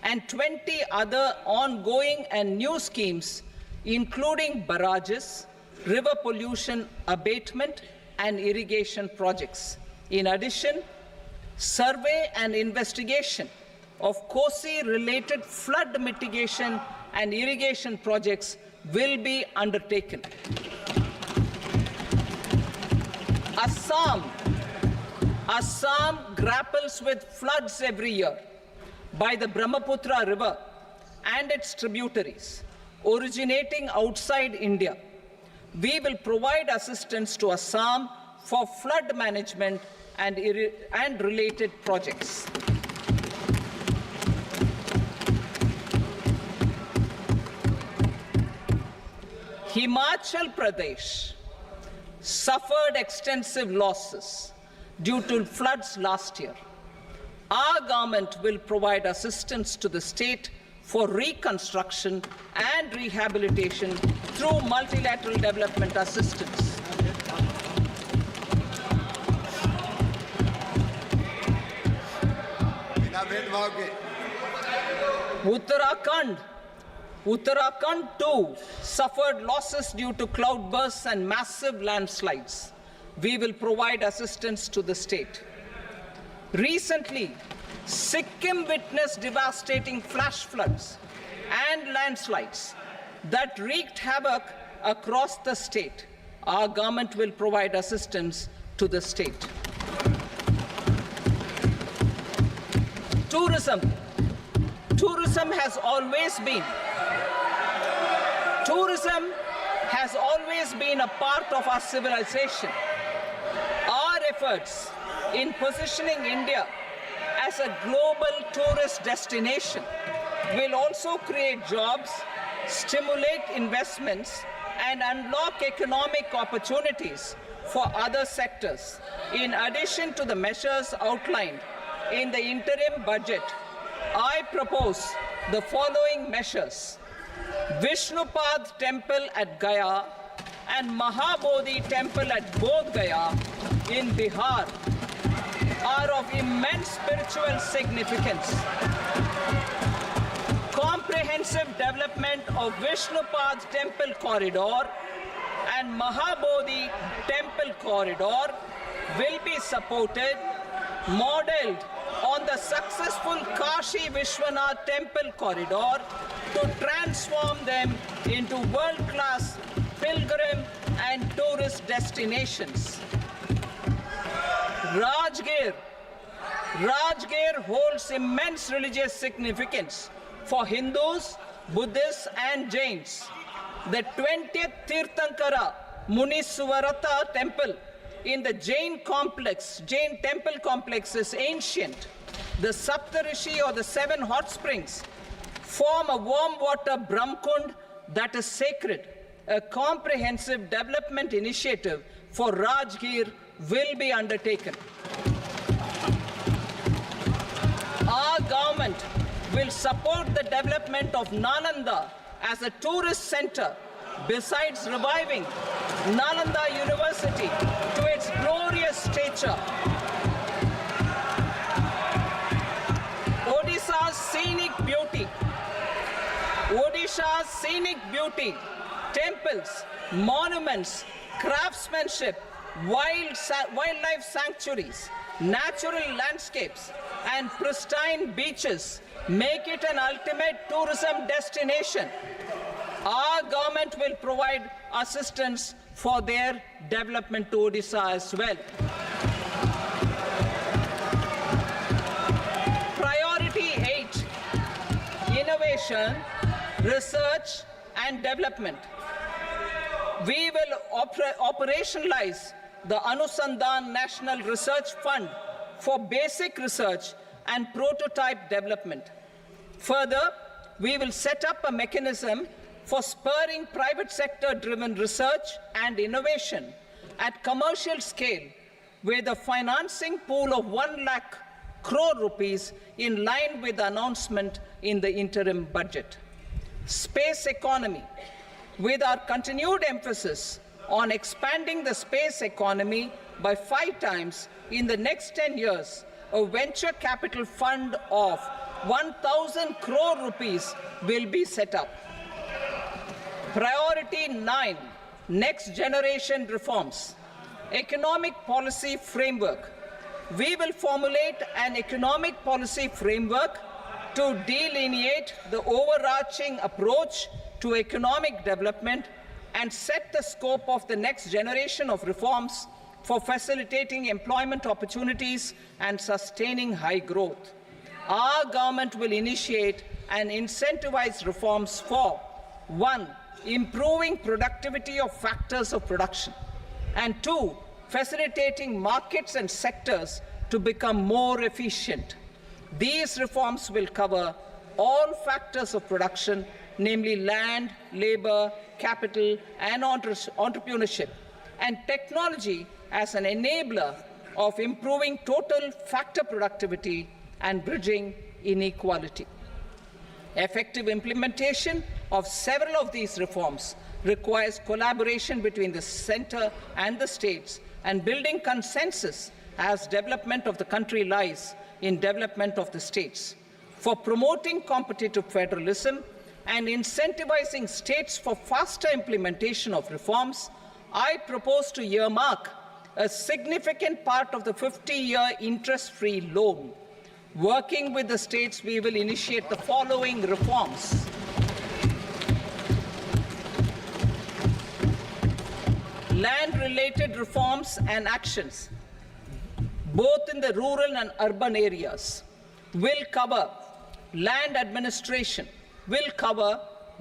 Speaker 3: and 20 other ongoing and new schemes, including barrages, river pollution abatement, and irrigation projects. In addition, survey and investigation of Kosi-related flood mitigation and irrigation projects will be undertaken. Assam grapples with floods every year by the Brahmaputra River and its tributaries. originating outside India. We will provide assistance to Assam for flood management and related projects. Himachal Pradesh suffered extensive losses due to floods last year. Our government will provide assistance to the state for reconstruction and rehabilitation through multilateral development assistance. Uttarakhand too suffered losses due to cloudbursts and massive landslides. We will provide assistance to the state. Recently, Sikkim witnessed devastating flash floods and landslides that wreaked havoc across the state. Our government will provide assistance to the state. Tourism. Tourism has always been a part of our civilization. Our efforts in positioning India as a global tourist destination will also create jobs, stimulate investments, and unlock economic opportunities for other sectors. In addition to the measures outlined in the interim budget, I propose the following measures. Vishnupad Temple at Gaya and Mahabodhi Temple at Bodh Gaya in Bihar are of immense spiritual significance. Comprehensive development of Vishnupad Temple corridor and Mahabodhi Temple corridor will be supported, modeled on the successful Kashi Vishwanath Temple corridor to transform them into world-class pilgrim and tourist destinations. Rajgir holds immense religious significance for Hindus, Buddhists, and Jains. The 20th Tirthankara Muniswarata temple in the Jain temple complex is ancient. The Saptarishi, or the 7 hot springs, form a warm water Brahmkund that is sacred. A comprehensive development initiative for Rajgir will be undertaken. Our government will support the development of Nalanda as a tourist center, besides reviving Nalanda University to its glorious stature. Odisha's scenic beauty, temples, monuments, craftsmanship, wildlife sanctuaries, natural landscapes, and pristine beaches make it an ultimate tourism destination. Our government will provide assistance for their development to Odisha as well. Priority 8, innovation, research, and development. We will operationalize the Anusandhan National Research Fund for basic research and prototype development. Further, we will set up a mechanism for spurring private sector-driven research and innovation at commercial scale, with a financing pool of 1 lakh crore rupees in line with the announcement in the interim budget. Space economy. With our continued emphasis on expanding the space economy by 5 times in the next 10 years, a venture capital fund of 1,000 crore rupees will be set up. Priority 9, next generation reforms. Economic policy framework. We will formulate an economic policy framework to delineate the overarching approach to economic development and set the scope of the next generation of reforms for facilitating employment opportunities and sustaining high growth. Our government will initiate and incentivize reforms for 1. Improving productivity of factors of production, and 2. Facilitating markets and sectors to become more efficient. These reforms will cover all factors of production, namely land, labor, capital, and entrepreneurship, and technology as an enabler of improving total factor productivity and bridging inequality. Effective implementation of several of these reforms requires collaboration between the center and the states, and building consensus as development of the country lies in development of the states. For promoting competitive federalism and incentivizing states for faster implementation of reforms, I propose to earmark a significant part of the 50-year interest-free loan. Working with the states, we will initiate the following reforms. Land-related reforms and actions, both in the rural and urban areas, will cover land administration, will cover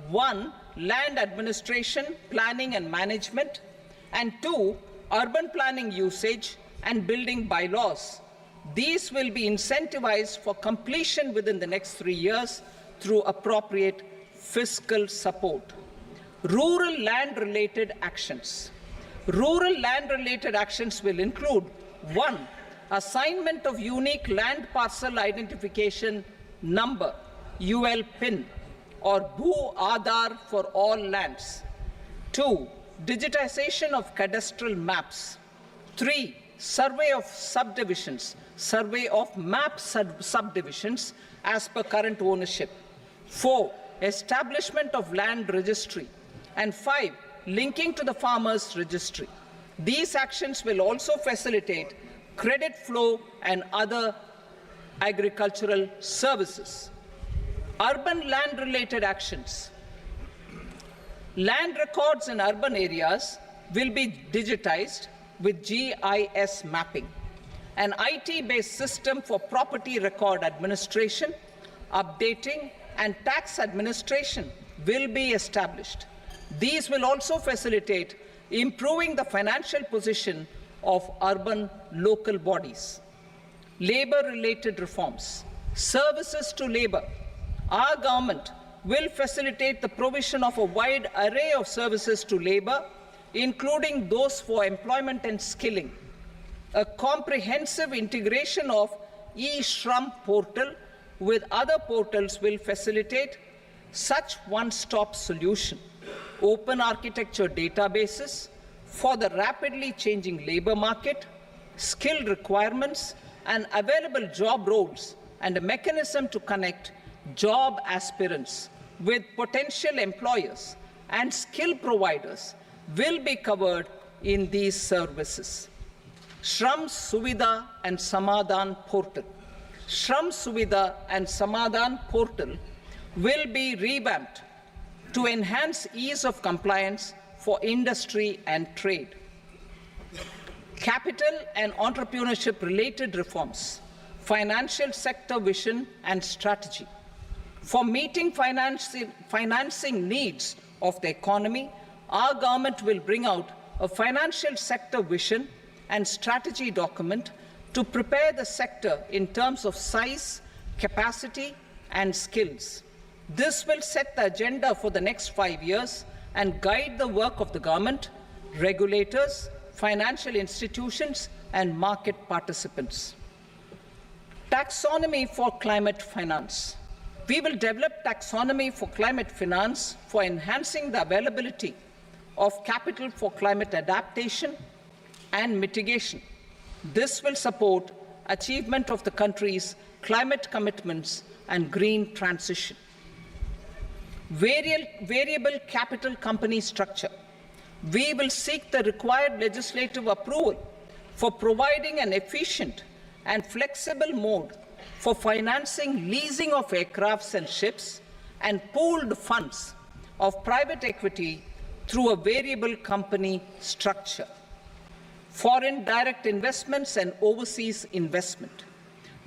Speaker 3: 1. Land administration, planning and management, and 2. Urban planning usage and building bylaws. These will be incentivized for completion within the next 3 years through appropriate fiscal support. Rural land-related actions. Rural land-related actions will include 1. Assignment of unique land parcel identification number, UL PIN, or Bhu Aadhaar for all lands. 2. Digitization of cadastral maps. 3. Survey of subdivisions, survey of map subdivisions as per current ownership. 4. Establishment of land registry. And 5. Linking to the farmers registry. These actions will also facilitate credit flow and other agricultural services. Urban land-related actions. Land records in urban areas will be digitized with GIS mapping. An IT-based system for property record administration, updating, and tax administration will be established. These will also facilitate improving the financial position of urban local bodies. Labor-related reforms. Services to labor. Our government will facilitate the provision of a wide array of services to labor, including those for employment and skilling. A comprehensive integration of e-Shram portal with other portals will facilitate such one-stop solution. Open architecture databases for the rapidly changing labor market, skill requirements, and available job roles, and a mechanism to connect job aspirants with potential employers and skill providers will be covered in these services. Shram Suvidha and Samadhan portal. Shram Suvidha and Samadhan portal will be revamped to enhance ease of compliance for industry and trade. Capital and entrepreneurship related reforms, financial sector vision and strategy. For meeting financing needs of the economy, our government will bring out a financial sector vision and strategy document to prepare the sector in terms of size, capacity, and skills. This will set the agenda for the next 5 years and guide the work of the government, regulators, financial institutions, and market participants. Taxonomy for climate finance. We will develop taxonomy for climate finance for enhancing the availability of capital for climate adaptation and mitigation. This will support achievement of the country's climate commitments and green transition. Variable capital company structure. We will seek the required legislative approval for providing an efficient and flexible mode for financing leasing of aircrafts and ships and pooled funds of private equity through a variable company structure. Foreign direct investments and overseas investment.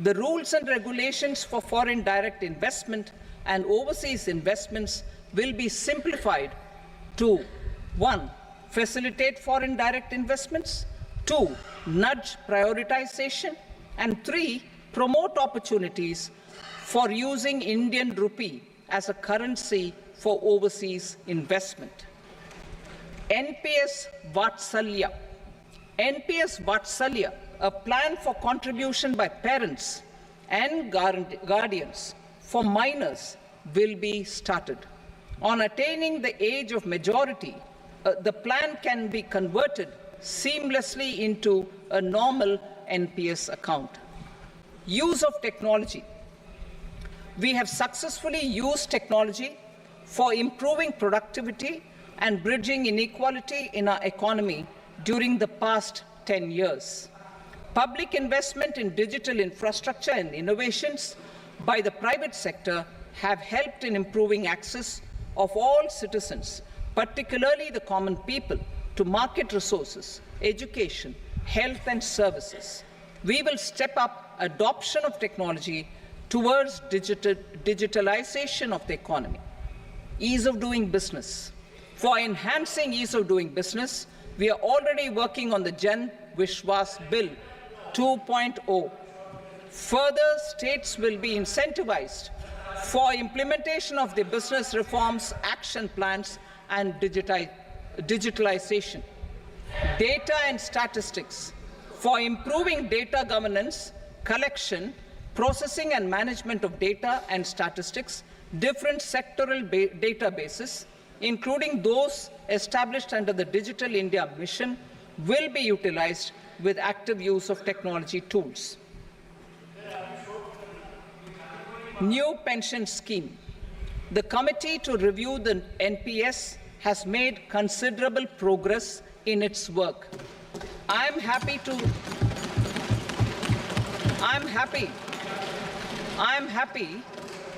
Speaker 3: The rules and regulations for foreign direct investment and overseas investments will be simplified to 1. Facilitate foreign direct investments, 2. Nudge prioritization, and 3. Promote opportunities for using Indian rupee as a currency for overseas investment. NPS Vatsalya. NPS Vatsalya, a plan for contribution by parents and guardians for minors, will be started. On attaining the age of majority, the plan can be converted seamlessly into a normal NPS account. Use of technology. We have successfully used technology for improving productivity and bridging inequality in our economy during the past 10 years. Public investment in digital infrastructure and innovations by the private sector have helped in improving access of all citizens, particularly the common people, to market resources, education, health and services. We will step up adoption of technology towards digitalization of the economy. Ease of doing business. For enhancing ease of doing business, we are already working on the Jan Vishwas Bill 2.0. Further, states will be incentivized for implementation of the business reforms, action plans, and digitalization. Data and statistics. For improving data governance, collection, processing and management of data and statistics, different sectoral databases, including those established under the Digital India Mission, will be utilized with active use of technology tools. New pension scheme. The committee to review the NPS has made considerable progress in its work. I am happy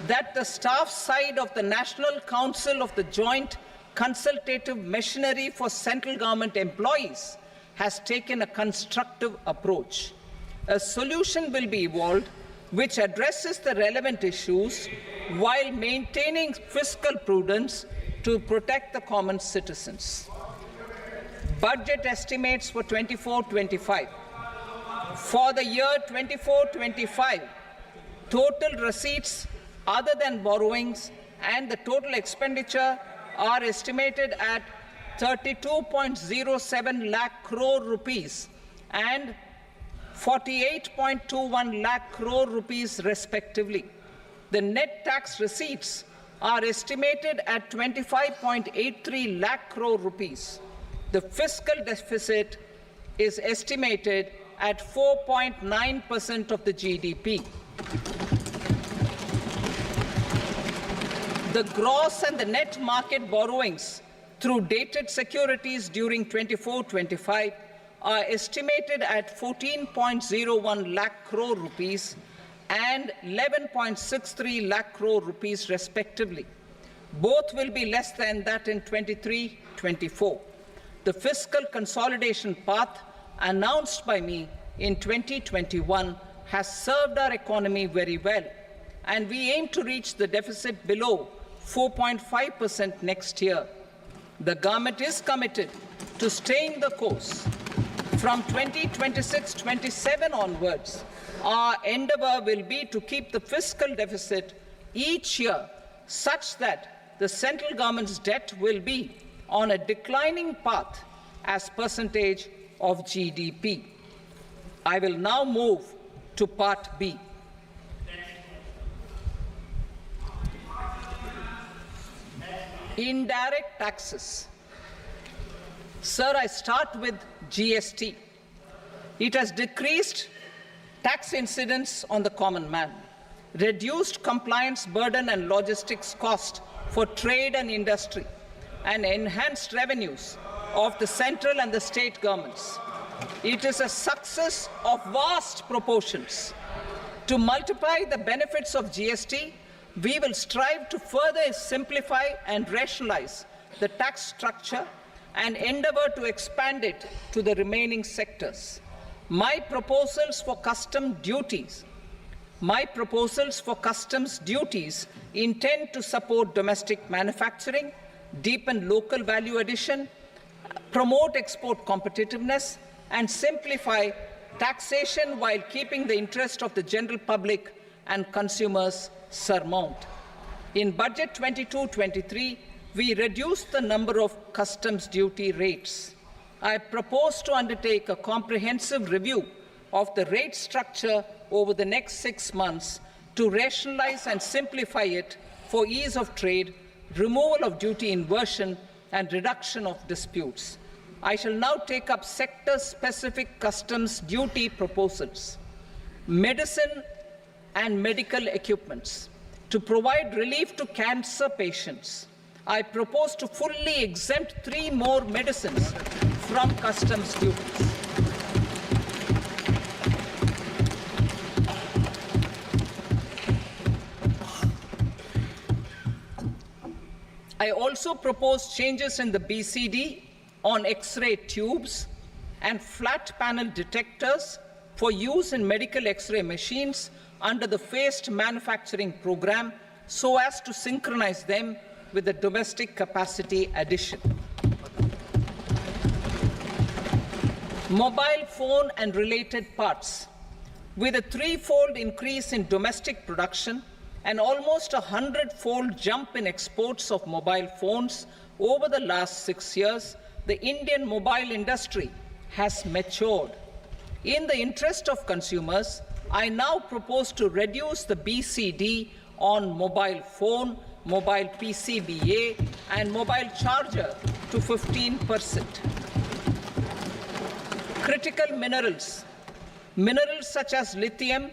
Speaker 3: that the staff side of the National Council of the Joint Consultative Machinery for Central Government Employees has taken a constructive approach. A solution will be evolved which addresses the relevant issues while maintaining fiscal prudence to protect the common citizens. Budget estimates for 24-25. For the year 24-25, total receipts other than borrowings and the total expenditure are estimated at 32.07 lakh crore rupees and 48.21 lakh crore rupees respectively. The net tax receipts are estimated at 25.83 lakh crore rupees. The fiscal deficit is estimated at 4.9% of the GDP. The gross and the net market borrowings through dated securities during 24-25 are estimated at 14.01 lakh crore rupees and 11.63 lakh crore rupees respectively. Both will be less than that in 23-24. The fiscal consolidation path announced by me in 2021 has served our economy very well, and we aim to reach the deficit below 4.5% next year. The government is committed to staying the course. From 2026-27 onwards, our endeavor will be to keep the fiscal deficit each year such that the central government's debt will be on a declining path as percentage of GDP. I will now move to Part B. Indirect taxes. Sir, I start with GST. It has decreased tax incidence on the common man, reduced compliance burden and logistics cost for trade and industry, and enhanced revenues of the central and the state governments. It is a success of vast proportions. To multiply the benefits of GST, we will strive to further simplify and rationalize the tax structure and endeavor to expand it to the remaining sectors. My proposals for custom duties My proposals for customs duties intend to support domestic manufacturing, deepen local value addition, promote export competitiveness, and simplify taxation while keeping the interest of the general public and consumers surmount. In Budget 22-23, we reduced the number of customs duty rates. I propose to undertake a comprehensive review of the rate structure over the next 6 months to rationalize and simplify it for ease of trade, removal of duty inversion, and reduction of disputes. I shall now take up sector-specific customs duty proposals. Medicine and medical equipments. To provide relief to cancer patients, I propose to fully exempt 3 more medicines from customs duties. I also propose changes in the BCD on X-ray tubes and flat panel detectors for use in medical X-ray machines under the phased manufacturing program so as to synchronize them with the domestic capacity addition. Mobile phone and related parts. With a 3-fold increase in domestic production and almost a 100-fold jump in exports of mobile phones over the last 6 years, the Indian mobile industry has matured. In the interest of consumers, I now propose to reduce the BCD on mobile phone, mobile PCBA, and mobile charger to 15%. Critical minerals. Minerals such as lithium,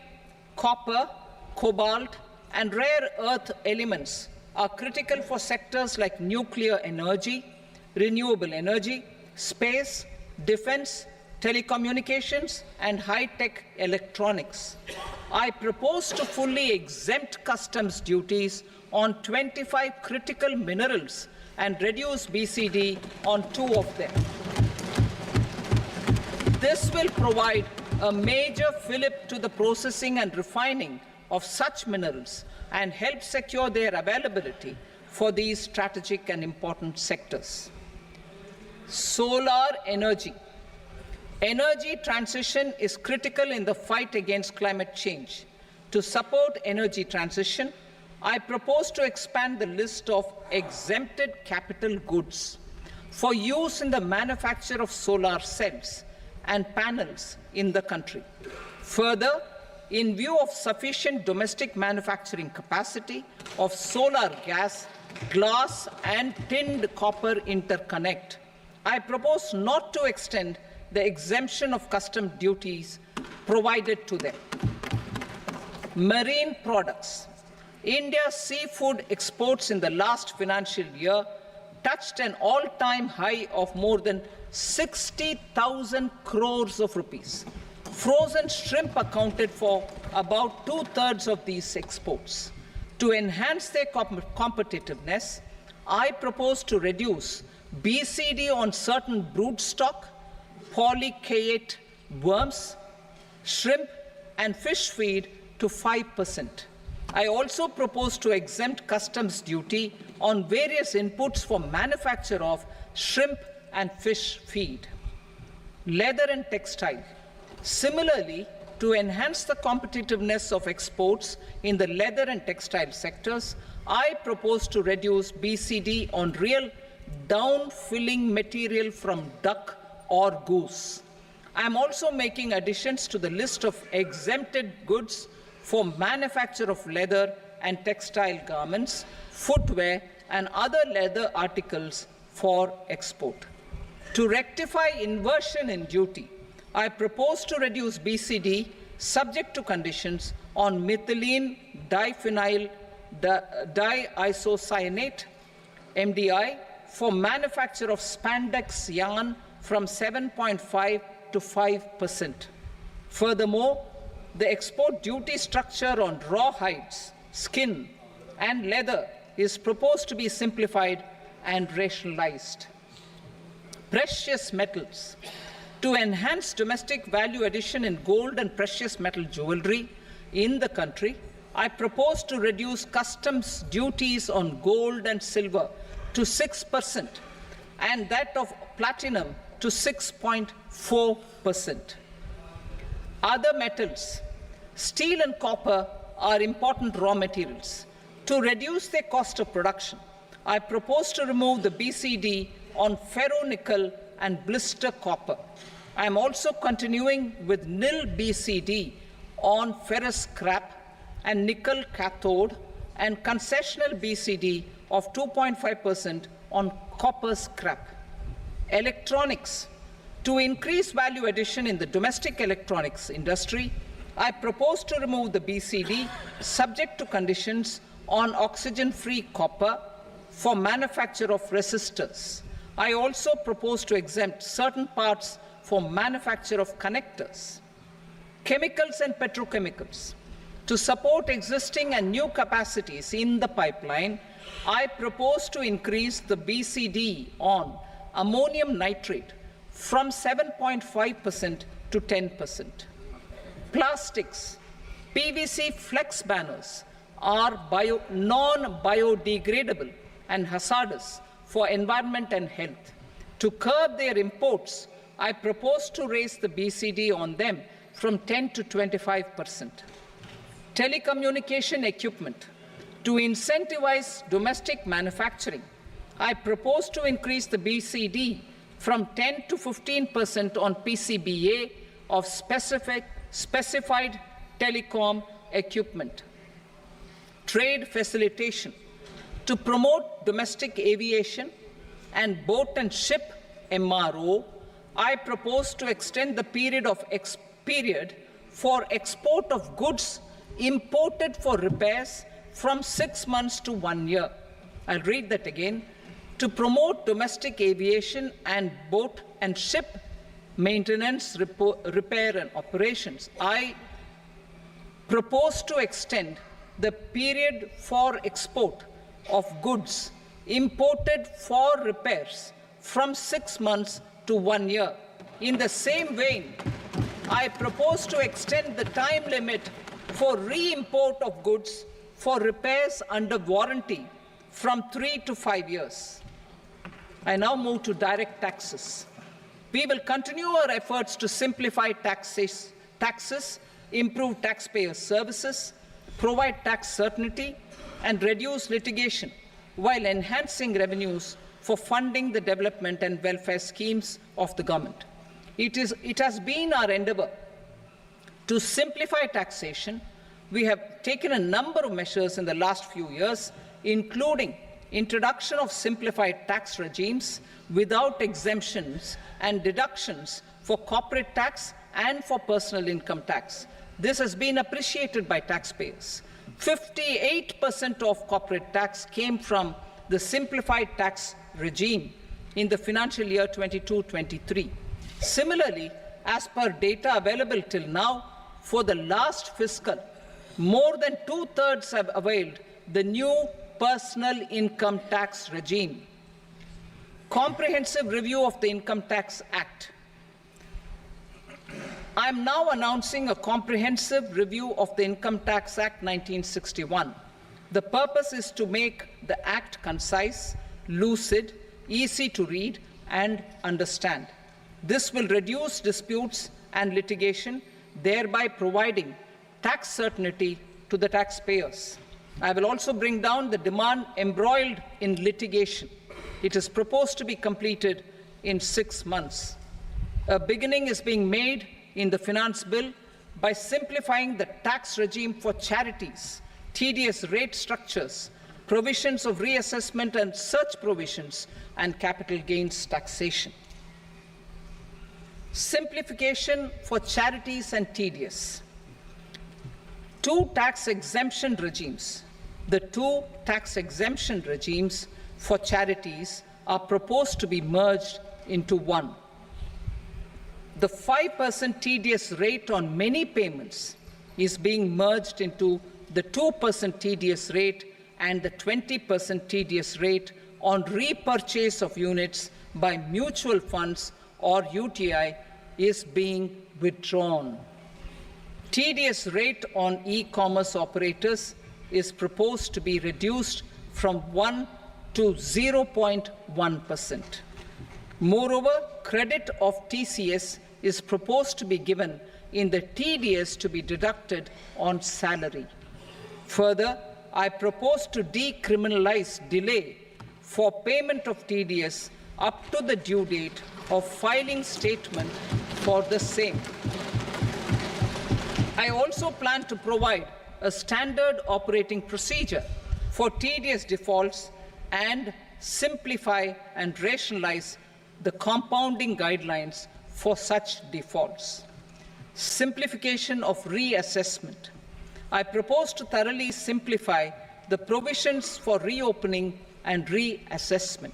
Speaker 3: copper, cobalt, and rare earth elements are critical for sectors like nuclear energy, renewable energy, space, defense, telecommunications, and high-tech electronics. I propose to fully exempt customs duties on 25 critical minerals and reduce BCD on 2 of them. This will provide a major fillip to the processing and refining of such minerals and help secure their availability for these strategic and important sectors. Solar energy. Energy transition is critical in the fight against climate change. To support energy transition, I propose to expand the list of exempted capital goods for use in the manufacture of solar cells and panels in the country. Further, in view of sufficient domestic manufacturing capacity of solar gas, glass, and tinned copper interconnect, I propose not to extend the exemption of custom duties provided to them. Marine products. India's seafood exports in the last financial year touched an all-time high of more than 60,000 crores of rupees. Frozen shrimp accounted for about 2/3 of these exports. To enhance their competitiveness, I propose to reduce BCD on certain broodstock, polychaete worms, shrimp, and fish feed to 5%. I also propose to exempt customs duty on various inputs for manufacture of shrimp and fish feed. Leather and textile. Similarly, to enhance the competitiveness of exports in the leather and textile sectors, I propose to reduce BCD on real down-filling material from duck or goose. I am also making additions to the list of exempted goods for manufacture of leather and textile garments, footwear, and other leather articles for export. To rectify inversion in duty, I propose to reduce BCD subject to conditions on methylene diphenyl diisocyanate, MDI, for manufacture of spandex yarn from 7.5 to 5%. Furthermore, the export duty structure on raw hides, skin, and leather is proposed to be simplified and rationalized. Precious metals. To enhance domestic value addition in gold and precious metal jewelry, in the country, I propose to reduce customs duties on gold and silver to 6% and that of platinum to 6.4%. Other metals, steel and copper, are important raw materials. To reduce their cost of production, I propose to remove the BCD on ferronickel and blister copper. I am also continuing with nil BCD on ferrous scrap and nickel cathode and concessional BCD of 2.5% on copper scrap. Electronics. To increase value addition in the domestic electronics industry, I propose to remove the BCD subject to conditions on oxygen-free copper for manufacture of resistors. I also propose to exempt certain parts for manufacture of connectors. Chemicals and petrochemicals. To support existing and new capacities in the pipeline, I propose to increase the BCD on ammonium nitrate from 7.5% to 10%. Plastics. PVC flex banners are non-biodegradable and hazardous for environment and health. To curb their imports, I propose to raise the BCD on them from 10 to 25%. Telecommunication equipment. To incentivize domestic manufacturing, I propose to increase the BCD from 10 to 15% on PCBA of specified telecom equipment. Trade facilitation. To promote domestic aviation and boat and ship MRO, I propose to extend the period for export of goods imported for repairs from 6 months to 1 year. I'll read that again. To promote domestic aviation and boat and ship maintenance, repair and operations, I propose to extend the period for export of goods imported for repairs from 6 months to 1 year. In the same vein, I propose to extend the time limit for re-import of goods for repairs under warranty from 3 to 5 years. I now move to direct taxes. We will continue our efforts to simplify taxes, improve taxpayer services, provide tax certainty, and reduce litigation while enhancing revenues for funding the development and welfare schemes of the government. It has been our endeavor to simplify taxation. We have taken a number of measures in the last few years, including introduction of simplified tax regimes without exemptions and deductions for corporate tax and for personal income tax. This has been appreciated by taxpayers. 58% of corporate tax came from the simplified tax regime in the financial year 22-23. Similarly, as per data available till now, for the last fiscal, more than 2/3 have availed the new personal income tax regime. Comprehensive review of the Income Tax Act. I am now announcing a comprehensive review of the Income Tax Act 1961. The purpose is to make the Act concise, lucid, easy to read and understand. This will reduce disputes and litigation, thereby providing tax certainty to the taxpayers. I will also bring down the demand embroiled in litigation. It is proposed to be completed in 6 months. A beginning is being made in the Finance Bill by simplifying the tax regime for charities, tedious rate structures, provisions of reassessment and such provisions, and capital gains taxation. Simplification for charities and tedious. Two tax exemption regimes. The two tax exemption regimes for charities are proposed to be merged into one. The 5% tedious rate on many payments is being merged into the 2% tedious rate, and the 20% tedious rate on repurchase of units by mutual funds or UTI is being withdrawn. TDS rate on e-commerce operators is proposed to be reduced from 1 to 0.1%. Moreover, credit of TCS is proposed to be given in the TDS to be deducted on salary. Further, I propose to decriminalize delay for payment of TDS up to the due date of filing statement for the same. I also plan to provide a standard operating procedure for TDS defaults and simplify and rationalize the compounding guidelines for such defaults. Simplification of reassessment. I propose to thoroughly simplify the provisions for reopening and reassessment.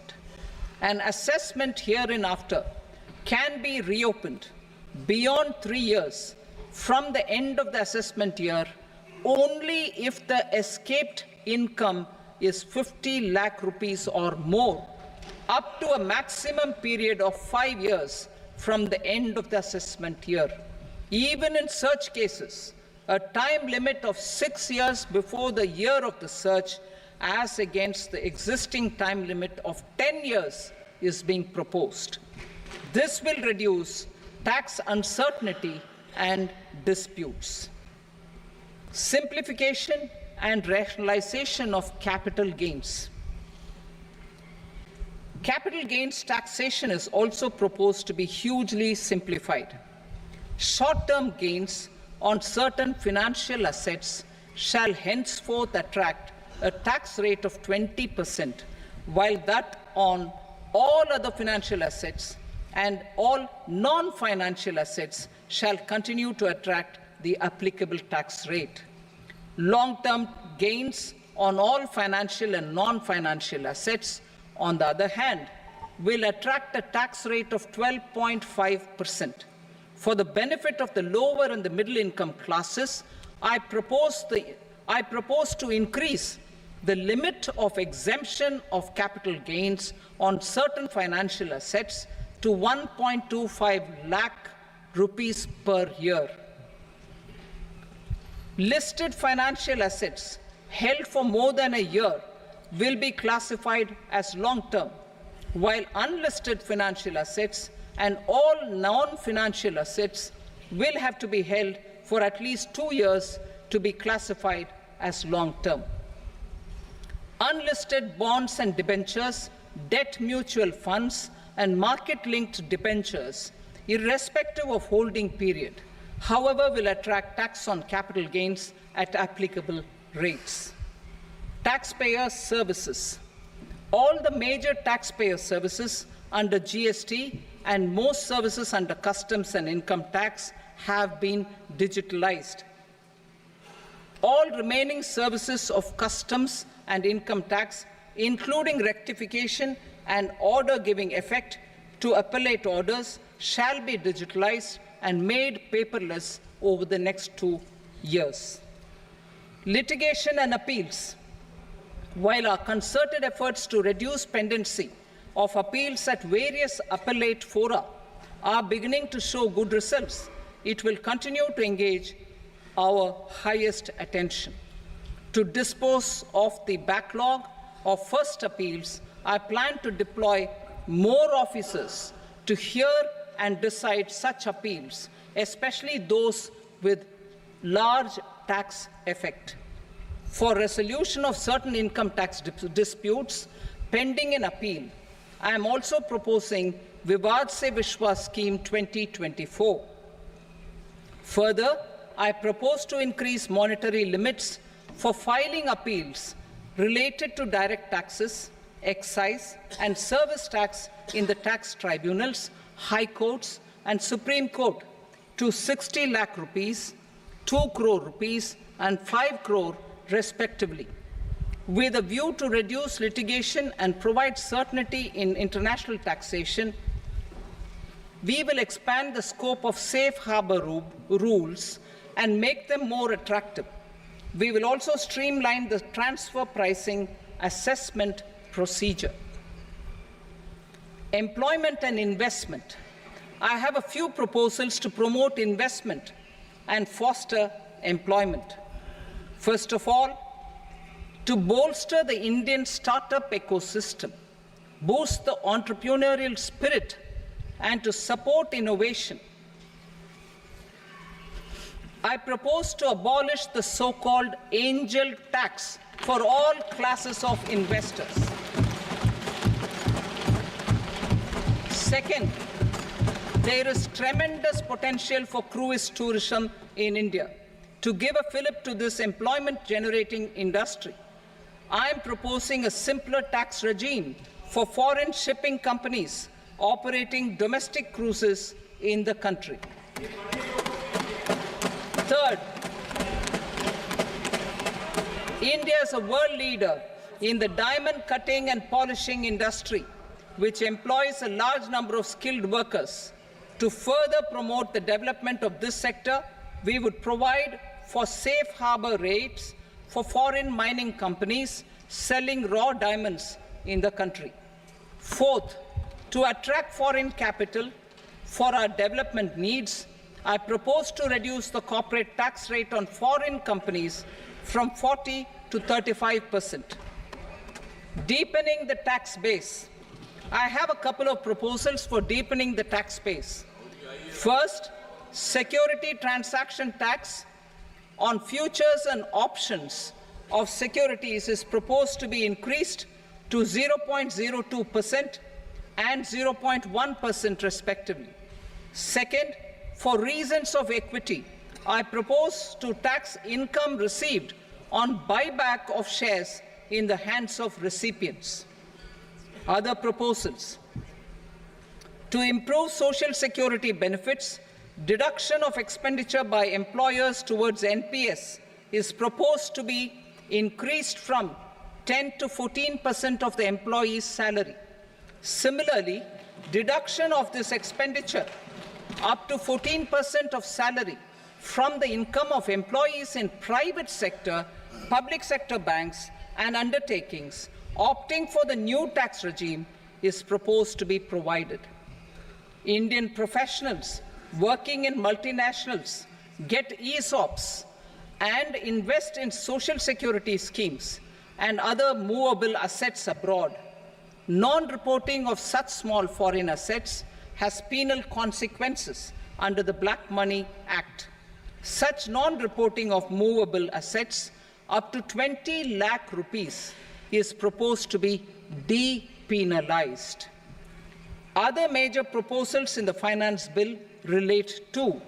Speaker 3: An assessment hereinafter can be reopened beyond 3 years from the end of the assessment year only if the escaped income is 50 lakh rupees or more, up to a maximum period of 5 years from the end of the assessment year. Even in such cases, a time limit of 6 years before the year of the search, as against the existing time limit of 10 years, is being proposed. This will reduce tax uncertainty and disputes. Simplification and rationalization of capital gains. Capital gains taxation is also proposed to be hugely simplified. Short-term gains on certain financial assets shall henceforth attract a tax rate of 20%, while that on all other financial assets and all non-financial assets shall continue to attract the applicable tax rate. Long-term gains on all financial and non-financial assets, on the other hand, will attract a tax rate of 12.5%. For the benefit of the lower and the middle income classes, I propose to increase the limit of exemption of capital gains on certain financial assets to 1.25 lakh rupees per year. Listed financial assets held for more than a year will be classified as long-term, while unlisted financial assets and all non-financial assets will have to be held for at least 2 years to be classified as long-term. Unlisted bonds and debentures, debt mutual funds, and market-linked debentures, irrespective of holding period, however, will attract tax on capital gains at applicable rates. Taxpayer services. All the major taxpayer services under GST and most services under customs and income tax have been digitalized. All remaining services of customs and income tax, including rectification and order giving effect to appellate orders, shall be digitalized and made paperless over the next 2 years. Litigation and appeals. While our concerted efforts to reduce pendency of appeals at various appellate fora are beginning to show good results, it will continue to engage our highest attention. To dispose of the backlog of first appeals, I plan to deploy more officers to hear and decide such appeals, especially those with large tax effect. For resolution of certain income tax disputes pending in appeal, I am also proposing Vivad Se Vishwas Scheme 2024. Further, I propose to increase monetary limits for filing appeals related to direct taxes, excise, and service tax in the tax tribunals, high courts, and Supreme Court to 60 lakh rupees, 2 crore rupees, and 5 crore respectively. With a view to reduce litigation and provide certainty in international taxation, we will expand the scope of safe harbor rules and make them more attractive. We will also streamline the transfer pricing assessment procedure. Employment and investment. I have a few proposals to promote investment and foster employment. First of all, to bolster the Indian startup ecosystem, boost the entrepreneurial spirit, and to support innovation, I propose to abolish the so-called angel tax for all classes of investors. Second, there is tremendous potential for cruise tourism in India. To give a fillip to this employment-generating industry, I am proposing a simpler tax regime for foreign shipping companies operating domestic cruises in the country. Third, India is a world leader in the diamond cutting and polishing industry, which employs a large number of skilled workers. To further promote the development of this sector, we would provide for safe harbor rates for foreign mining companies selling raw diamonds in the country. Fourth, to attract foreign capital for our development needs, I propose to reduce the corporate tax rate on foreign companies from 40 to 35%. Deepening the tax base. I have a couple of proposals for deepening the tax base. First, security transaction tax on futures and options of securities is proposed to be increased to 0.02% and 0.1% respectively. Second, for reasons of equity, I propose to tax income received on buyback of shares in the hands of recipients. Other proposals. To improve social security benefits, deduction of expenditure by employers towards NPS is proposed to be increased from 10 to 14% of the employee's salary. Similarly, deduction of this expenditure up to 14% of salary from the income of employees in private sector, public sector banks and undertakings opting for the new tax regime is proposed to be provided. Indian professionals working in multinationals get ESOPs and invest in social security schemes and other movable assets abroad. Non-reporting of such small foreign assets has penal consequences under the Black Money Act. Such non-reporting of movable assets up to 20 lakh rupees is proposed to be depenalized. Other major proposals in the finance bill relate to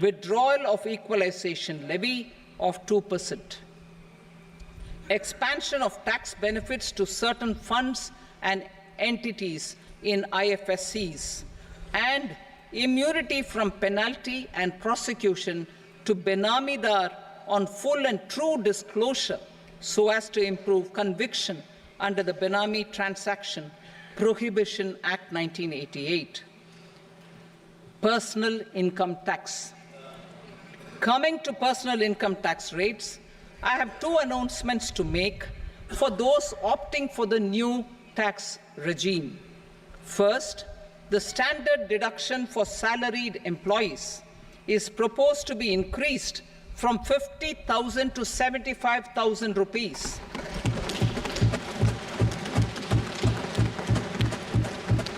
Speaker 3: withdrawal of equalization levy of 2%, expansion of tax benefits to certain funds and entities in IFSCs, and immunity from penalty and prosecution to Benamidar on full and true disclosure so as to improve conviction under the Benami Transaction Prohibition Act 1988. Personal income tax. Coming to personal income tax rates, I have two announcements to make for those opting for the new tax regime. First, the standard deduction for salaried employees is proposed to be increased from 50,000 to 75,000 rupees.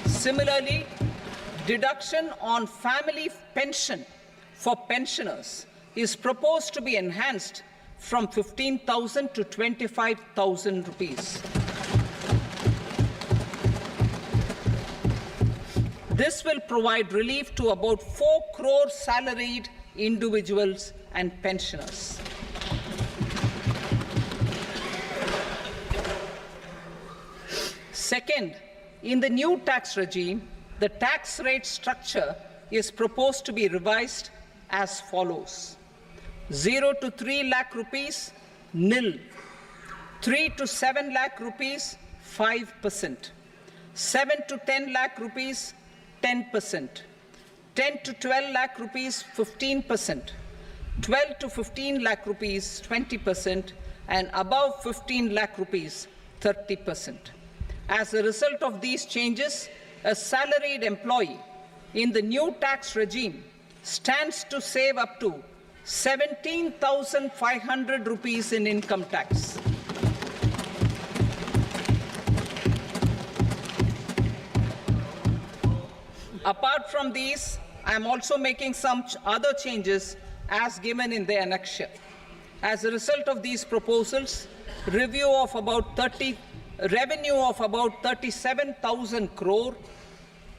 Speaker 3: Similarly, deduction on family pension for pensioners is proposed to be enhanced from 15,000 to 25,000 rupees. This will provide relief to about 4 crore salaried individuals and pensioners. Second, in the new tax regime, the tax rate structure is proposed to be revised as follows: 0 to 3 lakh rupees, nil; 3 to 7 lakh rupees, 5%; 7 to 10 lakh rupees, 10%; 10 to 12 lakh rupees, 15%; 12 to 15 lakh rupees, 20%; and above 15 lakh rupees, 30%. As a result of these changes, a salaried employee in the new tax regime stands to save up to 17,500 rupees in income tax. Apart from these, I am also making some other changes as given in the annexure. As a result of these proposals, revenue of about 37,000 crore,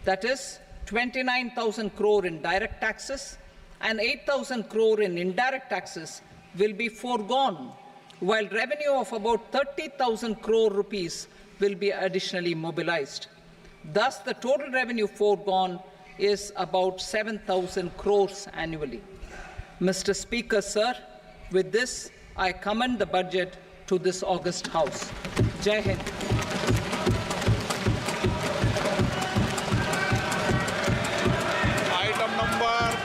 Speaker 3: that is 29,000 crore in direct taxes and 8,000 crore in indirect taxes will be foregone, while revenue of about 30,000 crore rupees will be additionally mobilized. Thus, the total revenue foregone is about 7,000 crores annually. Mr. Speaker, sir, with this, I commend the budget to this august House. Jai Hind.
Speaker 2: Item number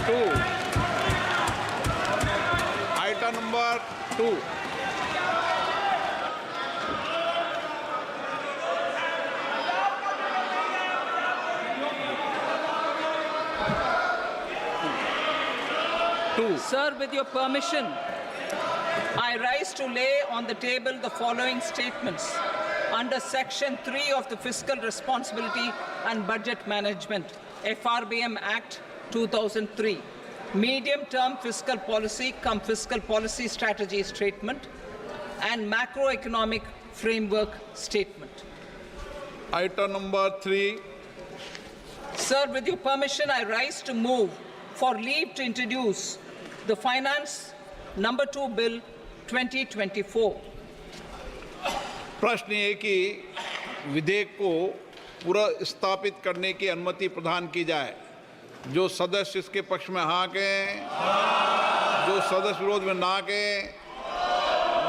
Speaker 2: 2. Item number 2.
Speaker 3: Sir, with your permission, I rise to lay on the table the following statements under Section 3 of the Fiscal Responsibility and Budget Management, FRBM Act 2003, Medium-Term Fiscal Policy cum Fiscal Policy Strategy Statement, and Macroeconomic Framework Statement.
Speaker 2: Item number 3.
Speaker 3: Sir, with your permission, I rise to move for leave to introduce the Finance Number 2 Bill 2024.
Speaker 2: प्रश्न ये कि विधेयक को पुनर्स्थापित करने की अनुमति प्रदान की जाए। जो सदस्य इसके पक्ष में हाँ कहें, जो सदस्य विरोध में ना कहें।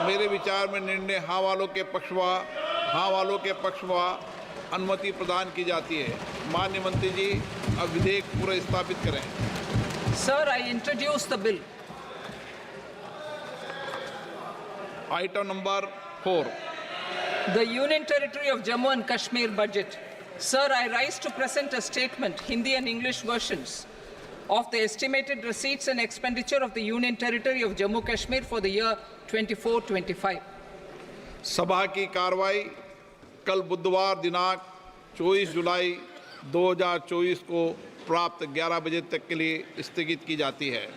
Speaker 2: मेरे विचार में निर्णय हाँ वालों के पक्ष में अनुमति प्रदान की जाती है। माननीय मंत्री जी, अब विधेयक पुनर्स्थापित करें।
Speaker 3: Sir, I introduce the bill.
Speaker 2: Item number 4.
Speaker 3: The Union Territory of Jammu and Kashmir budget. Sir, I rise to present a statement, Hindi and English versions, of the estimated receipts and expenditure of the Union Territory of Jammu and Kashmir for the year 24-25.
Speaker 2: सभा की कार्रवाई कल बुधवार दिनांक 24 जुलाई 2024 को प्राप्त 11 बजे तक के लिए स्थगित की जाती है।